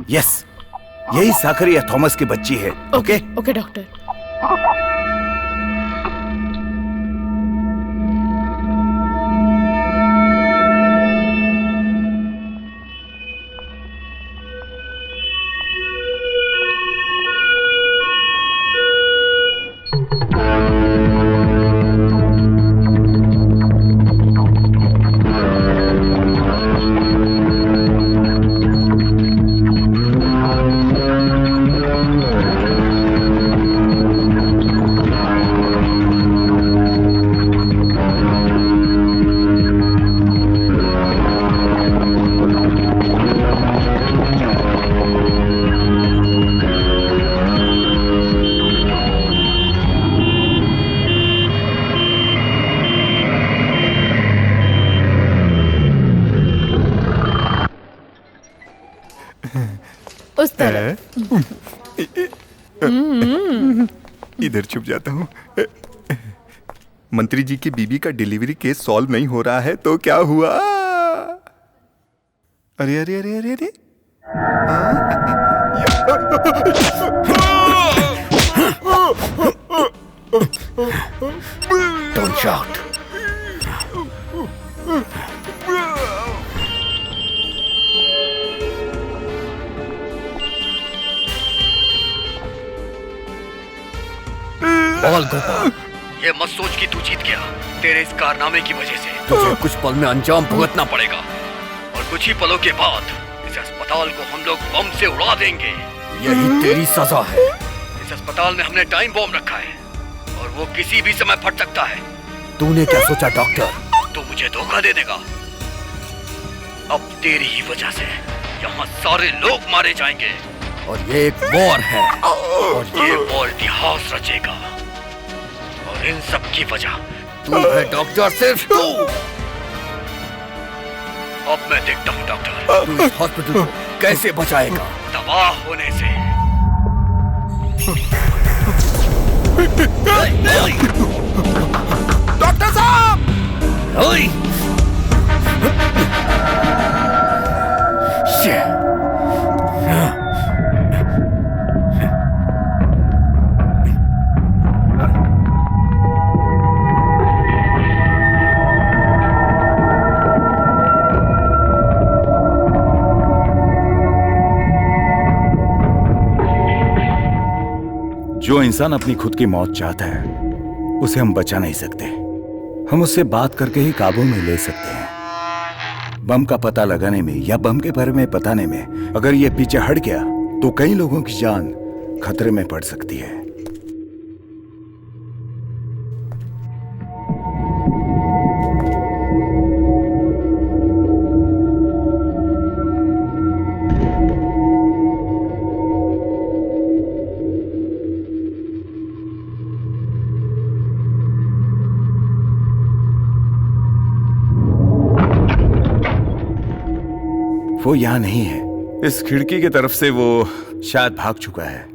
J: यस, यही साकरिया थॉमस की बच्ची है। Okay
G: okay doctor. उस तरफ।
A: इधर छुप जाता हूँ। मंत्री जी की बीबी का डिलीवरी केस सॉल्व नहीं हो रहा है तो क्या हुआ? अरे अरे अरे अरे अरे
I: Don't shout. बोल गोपाल,
N: ये मत सोच कि तू जीत गया। तेरे इस कारनामे की वजह से
I: तुझे कुछ पल में अंजाम भुगतना पड़ेगा।
N: और कुछ ही पलों के बाद इस अस्पताल को हम लोग बम से उड़ा देंगे।
I: यही तेरी सजा है।
N: इस अस्पताल में हमने टाइम बॉम्ब रखा है और वो किसी भी समय फट सकता है।
I: तूने क्या सोचा डॉक्टर?
N: तू मुझे धोखा दे देगा। अब तेरी ही वजह से यहाँ सारे लोग मारे जाएंगे।
I: और ये एक वॉर है।
N: और ये वॉर इतिहास रचेगा। और इन सब की वजह
I: तू है डॉक्टर, सिर्फ तू।
N: अब मैं देखता हूँ डॉक्टर,
I: तू इस हॉस्पिटल को कैसे बचाएगा?
N: तबाह होने से।
A: डॉक्टर साहब!
J: जो इंसान अपनी खुद की मौत चाहता है उसे हम बचा नहीं सकते। हम उससे बात करके ही काबू में ले सकते हैं। बम का पता लगाने में या बम के बारे में बताने में अगर ये पीछे हट गया तो कई लोगों की जान खतरे में पड़ सकती है। वो यहाँ नहीं है। इस खिड़की की तरफ से वो शायद भाग चुका है।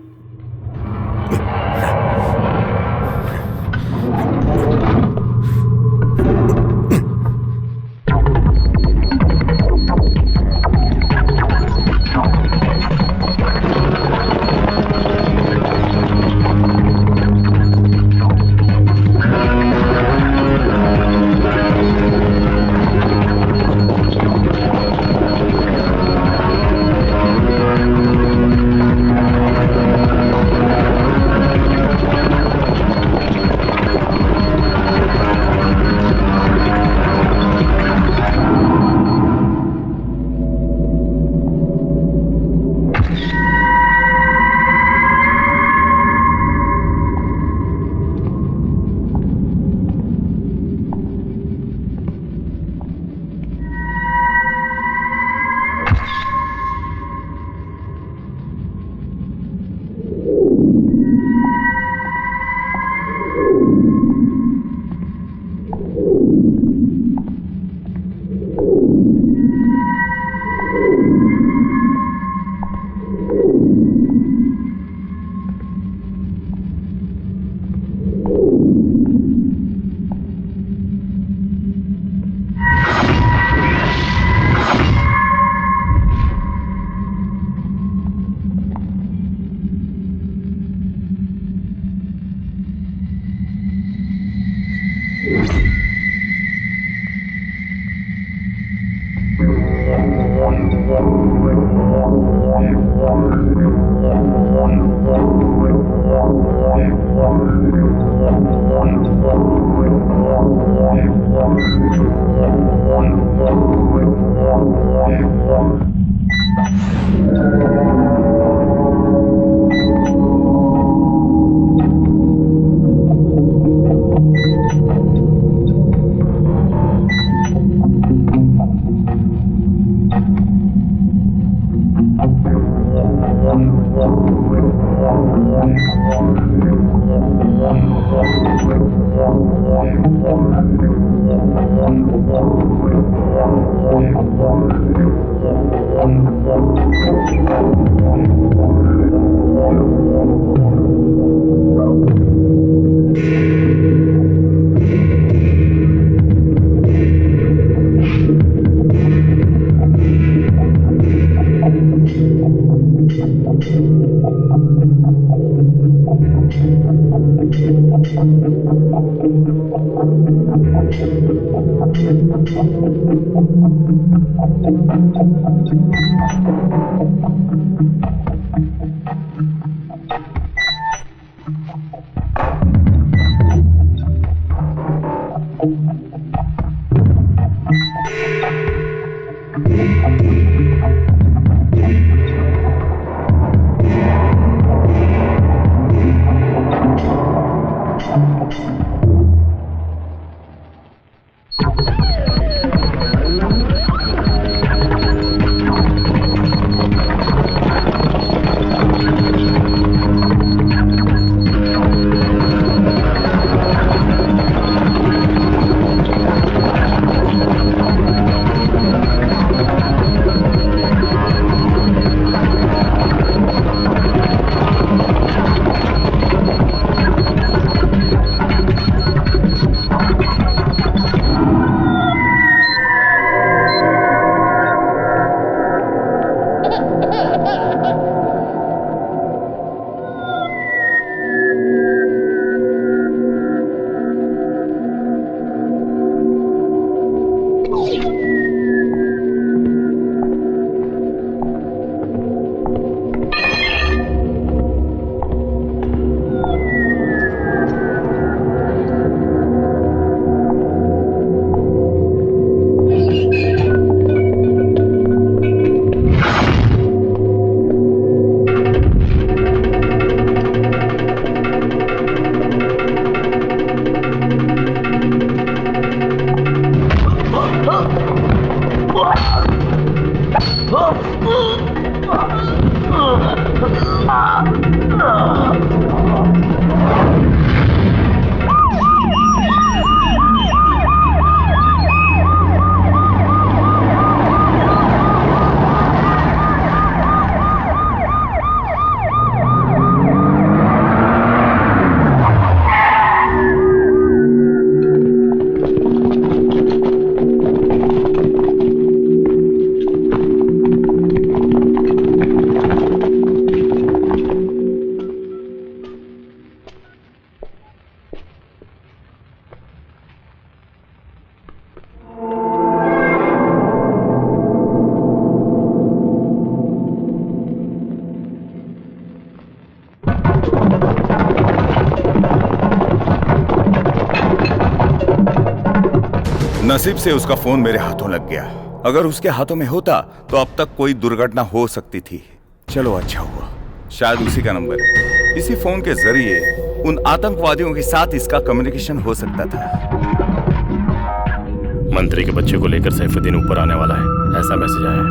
J: नसीब से उसका फोन मेरे हाथों लग गया। अगर उसके हाथों में होता तो अब तक कोई दुर्घटना हो सकती थी। चलो अच्छा हुआ, शायद उसी का नंबर है। इसी फोन के जरिए उन आतंकवादियों के साथ इसका कम्युनिकेशन हो सकता था।
E: मंत्री के बच्चे को लेकर सैफुद्दीन ऊपर आने वाला है, ऐसा मैसेज आया है।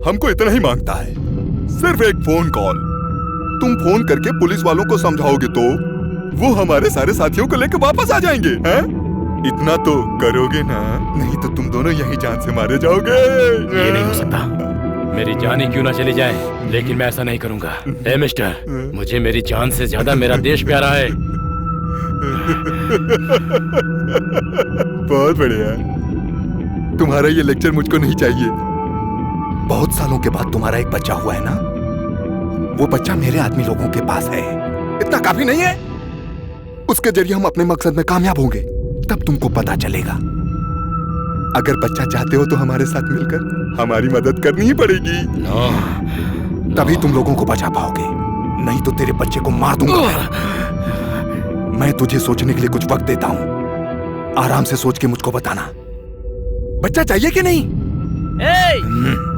A: हमको इतना ही मांगता है, सिर्फ एक फोन कॉल। तुम फोन करके पुलिस वालों को समझाओगे तो वो हमारे सारे साथियों को लेकर वापस आ जाएंगे, हैं? इतना तो करोगे ना, नहीं तो तुम दोनों यहीं जान से मारे जाओगे।
E: ये नहीं हो सकता, मेरी जान ही क्यों ना चली जाए, लेकिन मैं ऐसा नहीं करूंगा। ए मिस्टर, मुझे मेरी जान से ज्यादा मेरा देश प्यारा है।
A: बहुत बढ़िया, तुम्हारा ये लेक्चर मुझको नहीं चाहिए। बहुत सालों के बाद तुम्हारा एक बच्चा हुआ है ना, वो बच्चा मेरे आदमी लोगों के पास है। इतना काफी नहीं है? उसके जरिए हम अपने मकसद में कामयाब होंगे, तब तुमको पता चलेगा। अगर बच्चा चाहते हो तो हमारे साथ मिलकर हमारी मदद करनी ही पड़ेगी। तभी तुम लोगों को बचा पाओगे, नहीं तो तेरे बच्चे को मार दूंगा। मैं तुझे सोचने के लिए कुछ वक्त देता हूँ, आराम से सोच के मुझको बताना, बच्चा चाहिए कि नहीं?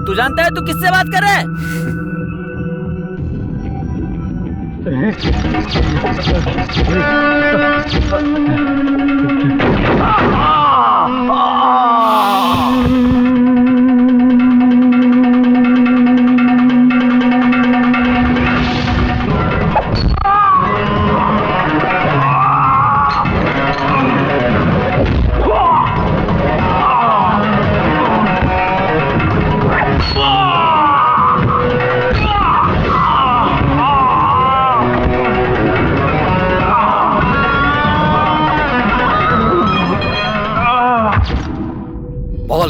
C: तू जानता है तू किससे बात कर रहा है?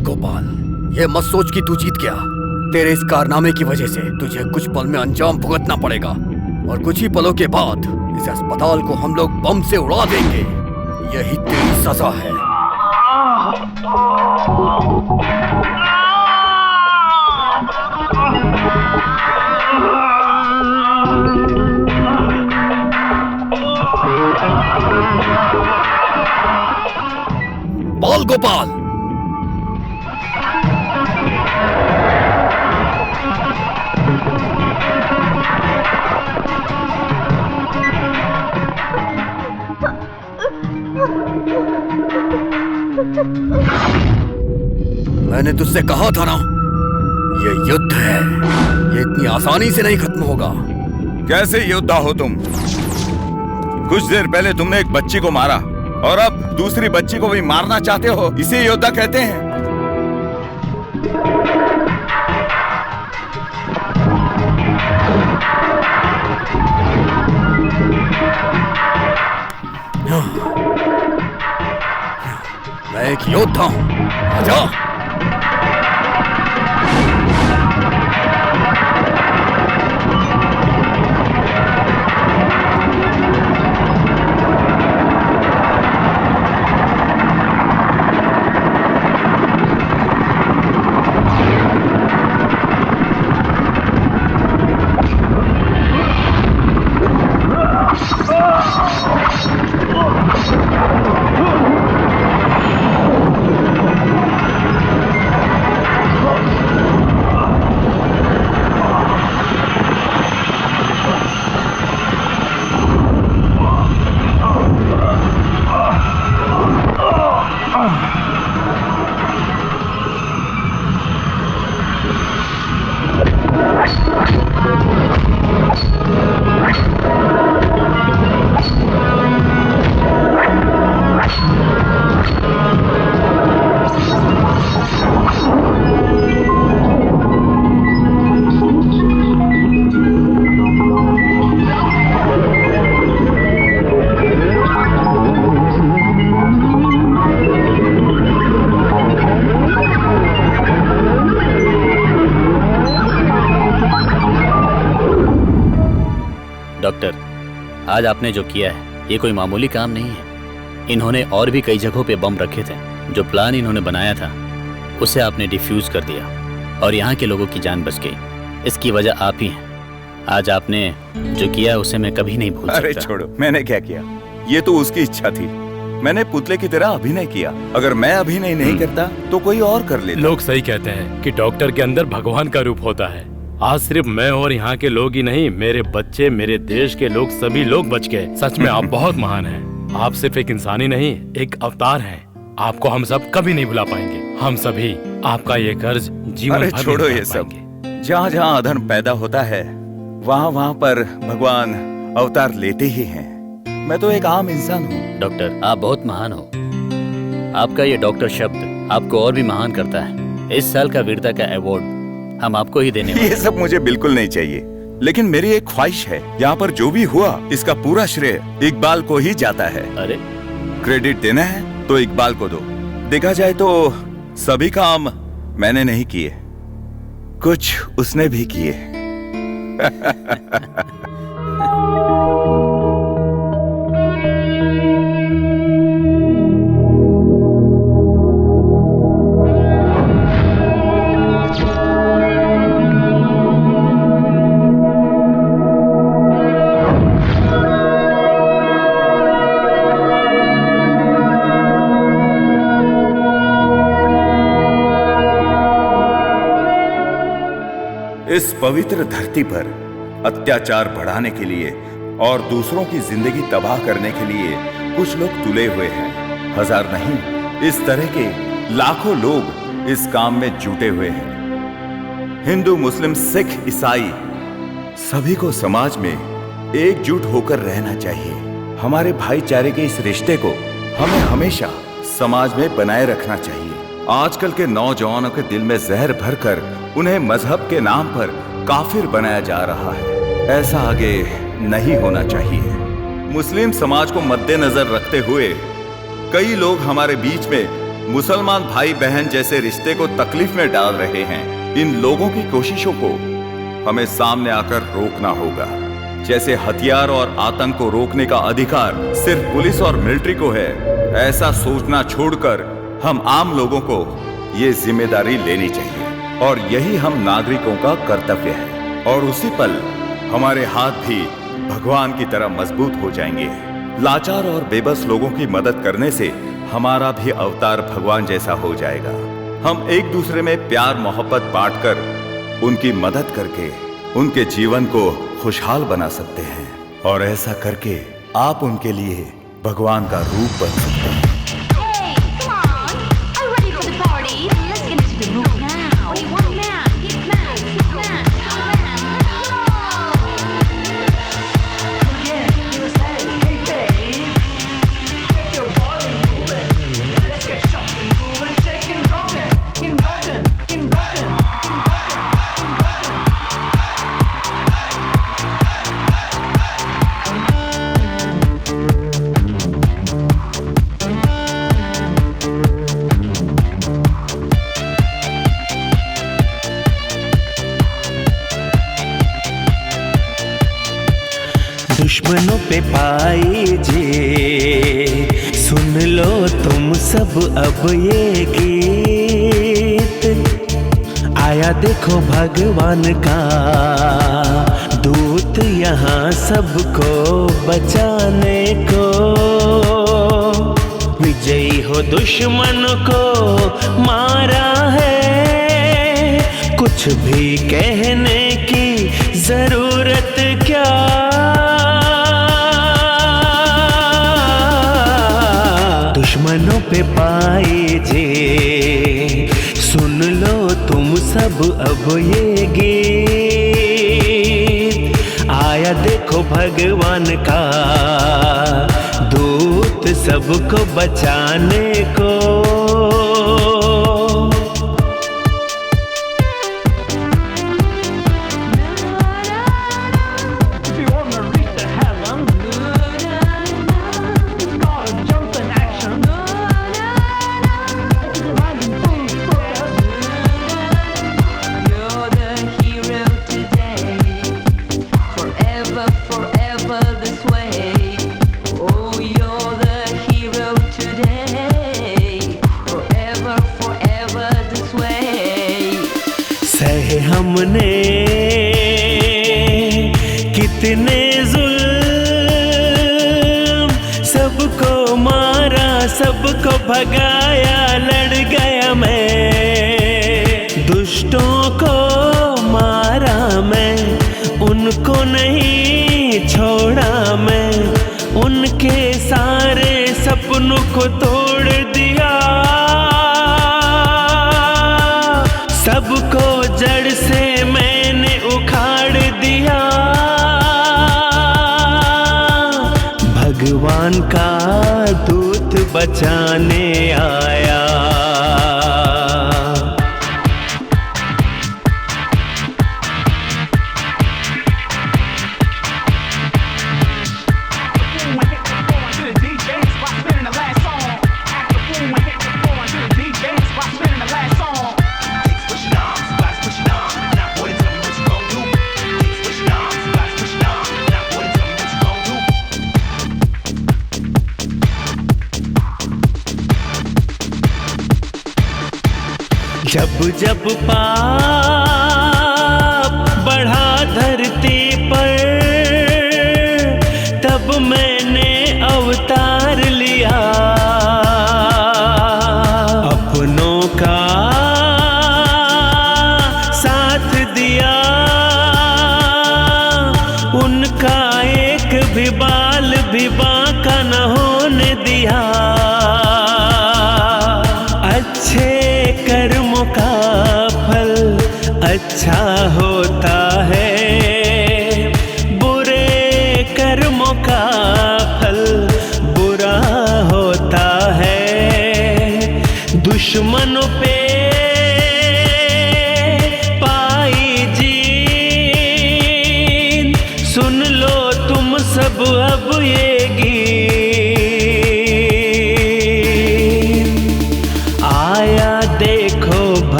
I: गोपाल, ये मत सोच कि तू जीत गया। तेरे इस कारनामे की वजह से तुझे कुछ पल में अंजाम भुगतना पड़ेगा, और कुछ ही पलों के बाद इस अस्पताल को हम लोग बम से उड़ा देंगे। यही तेरी सजा है। बाल गोपाल, मैंने तुझसे कहा था ना, ये युद्ध है, ये इतनी आसानी से नहीं खत्म होगा।
J: कैसे योद्धा हो तुम? कुछ देर पहले तुमने एक बच्ची को मारा और अब दूसरी बच्ची को भी मारना चाहते हो, इसे योद्धा कहते हैं।
I: मैं एक योद्धा हूं, आजा।
C: डॉक्टर, आज आपने जो किया है ये कोई मामूली काम नहीं है। इन्होंने और भी कई जगहों पे बम रखे थे। जो प्लान इन्होंने बनाया था उसे आपने डिफ्यूज कर दिया और यहाँ के लोगों की जान बच गई। इसकी वजह आप ही हैं। आज आपने जो किया उसे मैं कभी नहीं भूल सकता।
J: अरे छोड़ो, मैंने क्या किया? ये तो उसकी इच्छा थी। मैंने पुतले की तरह अभिनय किया। अगर मैं अभिनय नहीं करता तो कोई और कर लेता।
E: लोग सही कहते हैं कि डॉक्टर के अंदर भगवान का रूप होता है। आज सिर्फ मैं और यहाँ के लोग ही नहीं, मेरे बच्चे, मेरे देश के लोग, सभी लोग बच गए। सच में आप बहुत महान हैं। आप सिर्फ एक इंसान ही नहीं, एक अवतार हैं। आपको हम सब कभी नहीं भुला पाएंगे। हम सभी आपका ये कर्ज जीवन भर
J: छोड़ो ये सब। जहाँ जहाँ अधर्म पैदा होता है वहाँ वहाँ पर भगवान अवतार लेते ही हैं। मैं तो एक आम इंसान हूँ।
C: डॉक्टर, आप बहुत महान हो। आपका ये डॉक्टर शब्द आपको और भी महान करता है। इस साल का वीरता का अवार्ड हम आपको ही देने वाले हैं।
J: ये सब मुझे बिल्कुल नहीं चाहिए, लेकिन मेरी एक ख्वाहिश है, यहाँ पर जो भी हुआ इसका पूरा श्रेय इकबाल को ही जाता है।
C: अरे,
J: क्रेडिट देना है तो इकबाल को दो। देखा जाए तो सभी काम मैंने नहीं किए, कुछ उसने भी किए। इस पवित्र धरती पर अत्याचार बढ़ाने के लिए और दूसरों की जिंदगी तबाह करने के लिए कुछ लोग तुले हुए हैं। हजार नहीं, इस तरह के लाखों लोग इस काम में जुटे हुए हैं। हिंदू, मुस्लिम, सिख, ईसाई सभी को समाज में एकजुट होकर रहना चाहिए। हमारे भाईचारे के इस रिश्ते को हमें हमेशा समाज में बनाए रखना चाहिए। आजकल के नौजवानों के दिल में जहर भरकर उन्हें मजहब के नाम पर काफिर बनाया जा रहा है। ऐसा आगे नहीं होना चाहिए। मुस्लिम समाज को मद्देनजर रखते हुए कई लोग हमारे बीच में मुसलमान भाई बहन जैसे रिश्ते को तकलीफ में डाल रहे हैं। इन लोगों की कोशिशों को हमें सामने आकर रोकना होगा। जैसे हथियार और आतंक को रोकने का अधिकार सिर्फ पुलिस और मिलिट्री को है, ऐसा सोचना छोड़कर हम आम लोगों को ये जिम्मेदारी लेनी चाहिए और यही हम नागरिकों का कर्तव्य है। और उसी पल हमारे हाथ भी भगवान की तरह मजबूत हो जाएंगे। लाचार और बेबस लोगों की मदद करने से हमारा भी अवतार भगवान जैसा हो जाएगा। हम एक दूसरे में प्यार मोहब्बत बांटकर उनकी मदद करके उनके जीवन को खुशहाल बना सकते हैं और ऐसा करके आप उनके लिए भगवान का रूप बन सकते हैं।
M: दुश्मनों पे पाई जे सुन लो तुम सब अब ये गीत। आया देखो भगवान का दूत यहाँ सबको बचाने को। विजयी हो दुश्मन को मारा है, कुछ भी कहने की जरूरत क्या। दुश्मनों पे पाए जे सुन लो तुम सब अब ये गीत। आया देखो भगवान का दूत सबको बचाने को। हमने कितने जुल्म, सबको मारा सबको भगाया, लड़ गया मैं। दुष्टों को मारा मैं, उनको नहीं छोड़ा मैं। उनके सारे सपनों को तोड़ दिया, सबको जड़ से मैं बचाने आया। जब जब पाप बढ़ा धरती पर, तब मैंने अवतार लिया। अपनों का साथ दिया, उनका एक भी बाल भी बांका न होने दिया। अच्छे कर्मों का फल अच्छा होता है, बुरे कर्मों का फल बुरा होता है। दुश्मनों पे पाई जीत, सुन लो तुम सब अब ये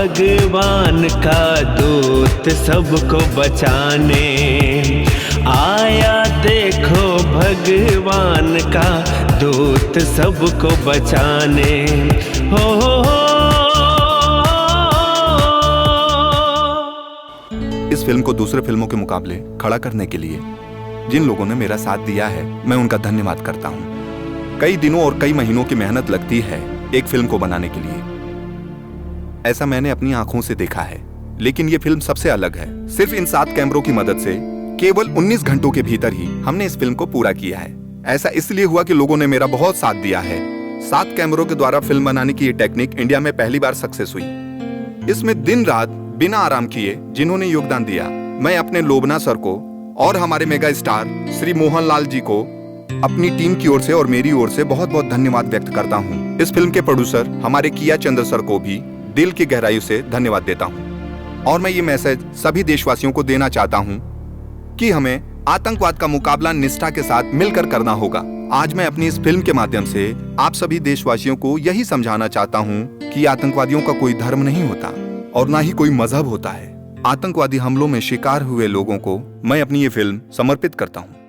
M: भगवान का दूत सबको बचाने आया। देखो भगवान का दूत सबको बचाने। हो
A: इस फिल्म को दूसरे फिल्मों के मुकाबले खड़ा करने के लिए जिन लोगों ने मेरा साथ दिया है, मैं उनका धन्यवाद करता हूँ। कई दिनों और कई महीनों की मेहनत लगती है एक फिल्म को बनाने के लिए, ऐसा मैंने अपनी आंखों से देखा है। लेकिन ये फिल्म सबसे अलग है। सिर्फ इन 7 कैमरों की मदद से केवल 19 घंटों के भीतर ही हमने इस फिल्म को पूरा किया है। ऐसा इसलिए हुआ कि लोगों ने मेरा बहुत साथ दिया है। 7 कैमरों के द्वारा फिल्म बनाने की ये टेक्निक इंडिया में पहली बार सक्सेस हुई। इसमें दिन रात बिना आराम किए जिन्होंने योगदान दिया, मैं अपने लोबना सर को और हमारे मेगा स्टार श्री मोहन लाल जी को अपनी टीम की ओर से और मेरी ओर से बहुत बहुत धन्यवाद व्यक्त करता हूँ। इस फिल्म के प्रोड्यूसर हमारे किया चंद्र सर को भी दिल की गहराई से धन्यवाद देता हूं। और मैं ये मैसेज सभी देशवासियों को देना चाहता हूं कि हमें आतंकवाद का मुकाबला निष्ठा के साथ मिलकर करना होगा। आज मैं अपनी इस फिल्म के माध्यम से आप सभी देशवासियों को यही समझाना चाहता हूं कि आतंकवादियों का कोई धर्म नहीं होता और ना ही कोई मजहब होता है। आतंकवादी हमलों में शिकार हुए लोगों को मैं अपनी ये फिल्म समर्पित करता हूं।